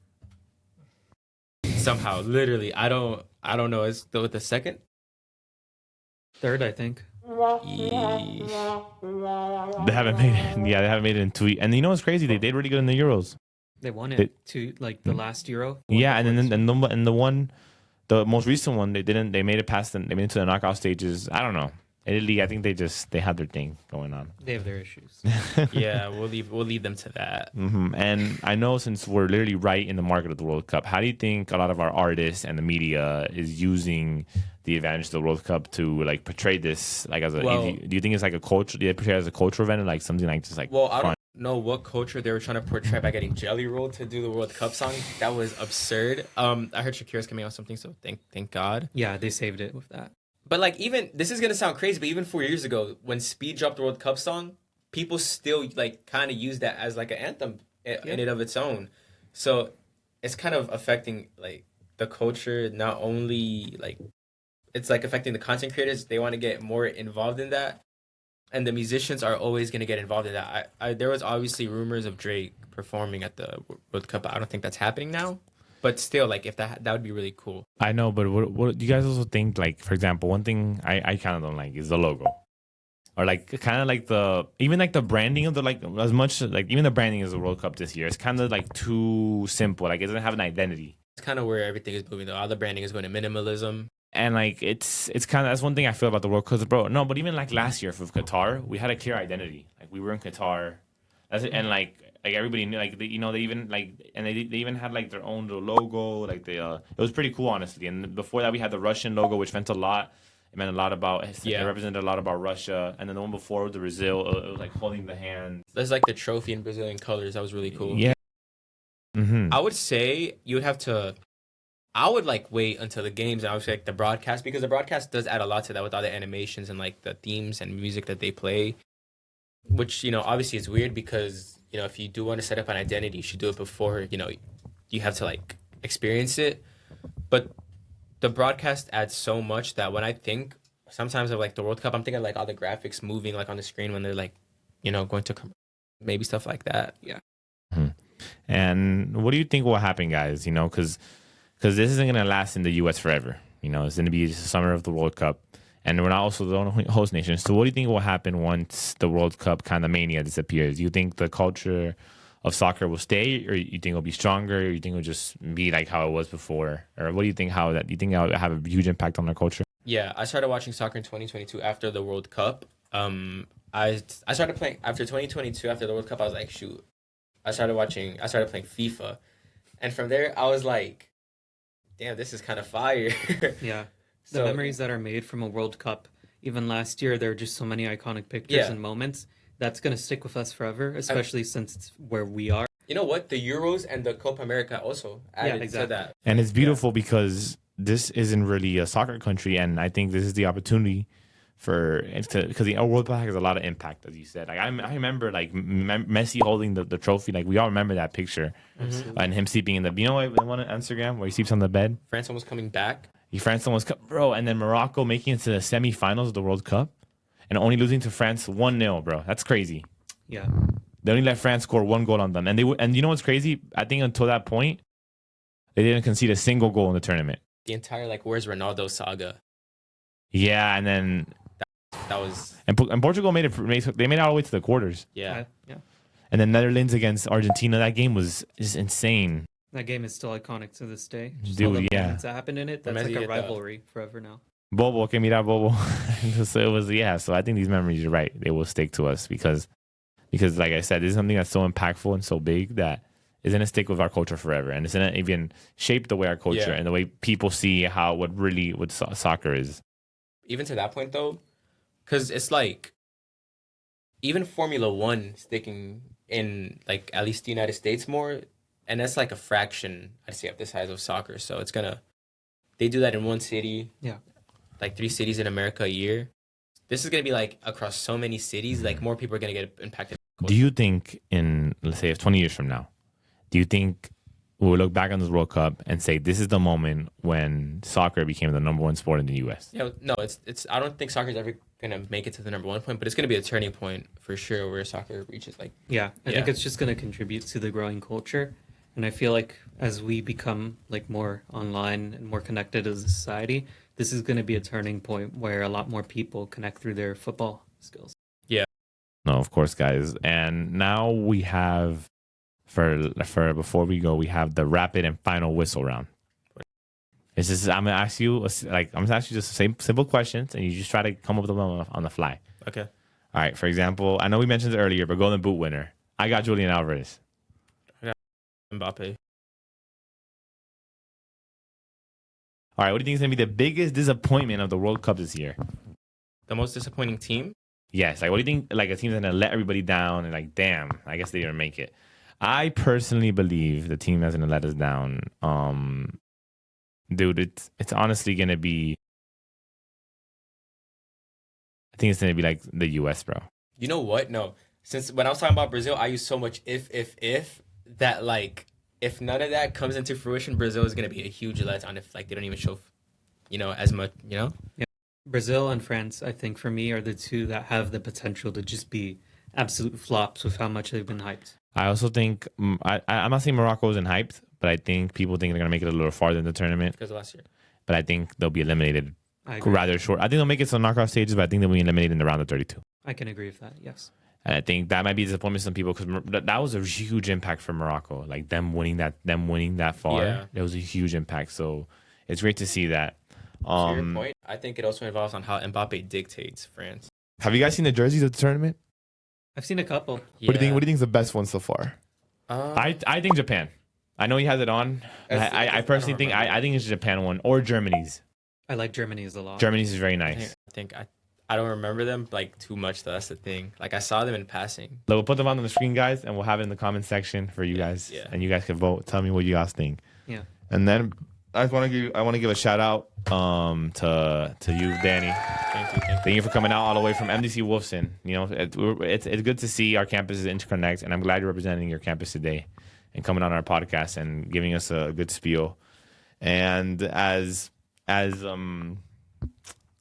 literally, I don't know. Is still the second. Third, I think. They haven't made it. Yeah, they haven't made it in 2 weeks. And what's crazy? They did really good in the Euros. They won it to like the last Euro. Yeah, and the most recent one, they didn't. They made it past. They made it to the knockout stages. I don't know. Italy, I think they had their thing going on. They have their issues. Yeah, we'll leave them to that. And I know since we're literally right in the market of the World Cup, how do you think a lot of our artists and the media is using the advantage of the World Cup to like portray this like as a? Well- do you think it's like a culture? Do they portray it as a cultural event or like something like just like Well, I fun? don't know what culture they were trying to portray by getting Jelly Roll to do the World Cup song. That was absurd. I heard Shakira's coming out with something, so thank God. Yeah, they saved it with that. But like, even this is gonna sound crazy, but even 4 years ago, when Speed dropped the World Cup song, people still like kind of used that as like an anthem in it of its own. So it's kind of affecting like the culture. Not only like it's like affecting the content creators; they want to get more involved in that, and the musicians are always gonna get involved in that. There was obviously rumors of Drake performing at the World Cup, but I don't think that's happening now. But still, like if that would be really cool. I know, but what do you guys also think? Like, for example, one thing I kind of don't like is the logo, or like kind of like even like the branding of the like as much like even the branding of the World Cup this year. It's kind of like too simple. Like it doesn't have an identity. It's kind of where everything is moving though. All the branding is going to minimalism. And like it's kind of that's one thing I feel about the World Cup, bro. No, but even like last year with Qatar, we had a clear identity. Like we were in Qatar, that's it. And like everybody knew, like they even like, and they even had like their own little logo. Like it was pretty cool, honestly. And before that, we had the Russian logo, which meant a lot. It meant a lot about it represented a lot about Russia. And then the one before the Brazil, it was like holding the hand. There's like the trophy in Brazilian colors. That was really cool. Yeah. I would say you would have to. I would like wait until the games and I would say like the broadcast, because the broadcast does add a lot to that with all the animations and like the themes and music that they play. Which, obviously is weird because, if you do want to set up an identity, you should do it before, you have to like experience it. But the broadcast adds so much that when I think sometimes of like the World Cup, I'm thinking like all the graphics moving like on the screen when they're like, going to maybe stuff like that. Yeah. And what do you think will happen, guys? Because this isn't going to last in the U.S. forever. It's going to be the summer of the World Cup. And we're not also the only host nation. So what do you think will happen once the World Cup kind of mania disappears? Do you think the culture of soccer will stay, or you think it'll be stronger, or you think it'll just be like how it was before? Or what do you think do you think that'll have a huge impact on our culture? Yeah, I started watching soccer in 2022 after the World Cup. I started playing after 2022 after the World Cup. I was like, shoot. I started playing FIFA. And from there, I was like, damn, this is kind of fire. Yeah. The memories that are made from a World Cup, even last year, there are just so many iconic pictures and moments. That's going to stick with us forever, especially since it's where we are. You know what? The Euros and the Copa America also added to that. And it's beautiful because this isn't really a soccer country, and I think this is the opportunity because the World Cup has a lot of impact, as you said. Like I remember like Messi holding the trophy. Like we all remember that picture, and him sleeping in the the one on Instagram where he sleeps on the bed. France almost coming back. France almost bro, and then Morocco making it to the semifinals of the World Cup, and only losing to France 1-0, bro. That's crazy. Yeah, they only let France score one goal on them, and you know what's crazy? I think until that point, they didn't concede a single goal in the tournament. The entire like where's Ronaldo saga. Yeah, and then that was and Portugal made it all the way to the quarters. Yeah. And then Netherlands against Argentina, that game was just insane. That game is still iconic to this day. Just Dude, all the yeah. moments that happened in it. That's like a rivalry forever now. Bobo, que mira Bobo. So it was, so I think these memories, you're right, they will stick to us because like I said, this is something that's so impactful and so big that is going to stick with our culture forever, and it's going to even shape the way our culture and the way people see what soccer is. Even to that point though, because it's like even Formula One sticking in like at least the United States more, and that's like a fraction, I'd say, of the size of soccer. So they do that in one city. Yeah. Like 3 cities in America a year. This is going to be like across so many cities, like more people are going to get impacted. Do you think let's say 20 years from now, do you think we'll look back on this World Cup and say this is the moment when soccer became the number one sport in the U.S.? Yeah, no, it's. I don't think soccer is ever gonna make it to the number one point, but it's gonna be a turning point for sure where soccer reaches like. Yeah, I think it's just gonna contribute to the growing culture, and I feel like as we become like more online and more connected as a society, this is gonna be a turning point where a lot more people connect through their football skills. Yeah. No, of course, guys, and now we have. For before we go, we have the rapid and final whistle round. It's just I'm gonna ask you just the same simple questions, and you just try to come up with them on the fly. Okay. All right. For example, I know we mentioned it earlier, but Golden Boot winner. I got Julian Alvarez. Mbappe. All right. What do you think is gonna be the biggest disappointment of the World Cup this year? The most disappointing team? Yes. Like, what do you think? Like, a team's gonna let everybody down, and like, damn, I guess they didn't make it. I personally believe the team that's gonna let us down. Dude, it's honestly gonna be. I think it's gonna be like the U.S., bro. You know what? No. Since when I was talking about Brazil, I use so much if that like if none of that comes into fruition, Brazil is gonna be a huge letdown if like they don't even show, as much, Yeah. Brazil and France, I think for me, are the two that have the potential to just be absolute flops with how much they've been hyped. I also think I'm not saying Morocco isn't hyped, but I think people think they're gonna make it a little farther in the tournament. because of last year. But I think they'll be eliminated I agree. rather short. I think they'll make it to the knockout stages, but I think they'll be eliminated in the round of 32. I can agree with that. Yes. And I think that might be a disappointment to some people because that was a huge impact for Morocco. Like them winning that far, Yeah. it was a huge impact. So it's great to see that. To your point, I think it also involves on how Mbappe dictates France. Have you guys seen the jerseys of the tournament? I've seen a couple. Yeah. What do you think is the best one so far? I think Japan. I know he has it on. I personally think I think it's Japan one or Germany's. I like Germany's a lot. Germany's is very I nice. think I don't remember them like too much. Though. That's the thing. Like I saw them in passing. We'll put them on the screen, guys, and we'll have it in the comment section for you guys. Yeah. And you guys can vote. Tell me what you guys think. Yeah. And then I want to give a shout out to you, Danny. Thank you for coming out all the way from MDC Wolfson. It's good to see our campuses interconnect, and I'm glad you're representing your campus today and coming on our podcast and giving us a good spiel. And as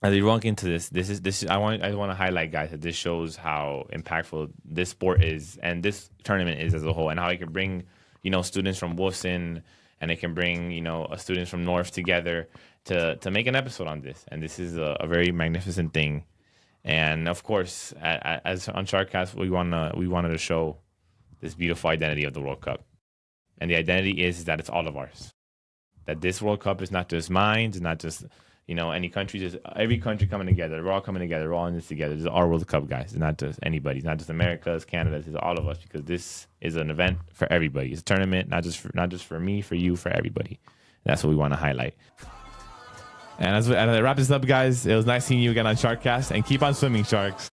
we walk into this, I want to highlight, guys, that this shows how impactful this sport is and this tournament is as a whole, and how it can bring students from Wolfson and it can bring students from North together to make an episode on this. And this is a very magnificent thing. And of course, as on SharkCast, we wanted to show this beautiful identity of the World Cup, and the identity is that it's all of ours. That this World Cup is not just mine, it's not just any country, just every country coming together. We're all coming together. We're all in this together. This is our World Cup, guys. It's not just anybody. It's not just America's, Canada's. It's all of us, because this is an event for everybody. It's a tournament, not just for me, for you, for everybody. That's what we want to highlight. And as I wrap this up, guys, it was nice seeing you again on SharkCast, and keep on swimming, sharks.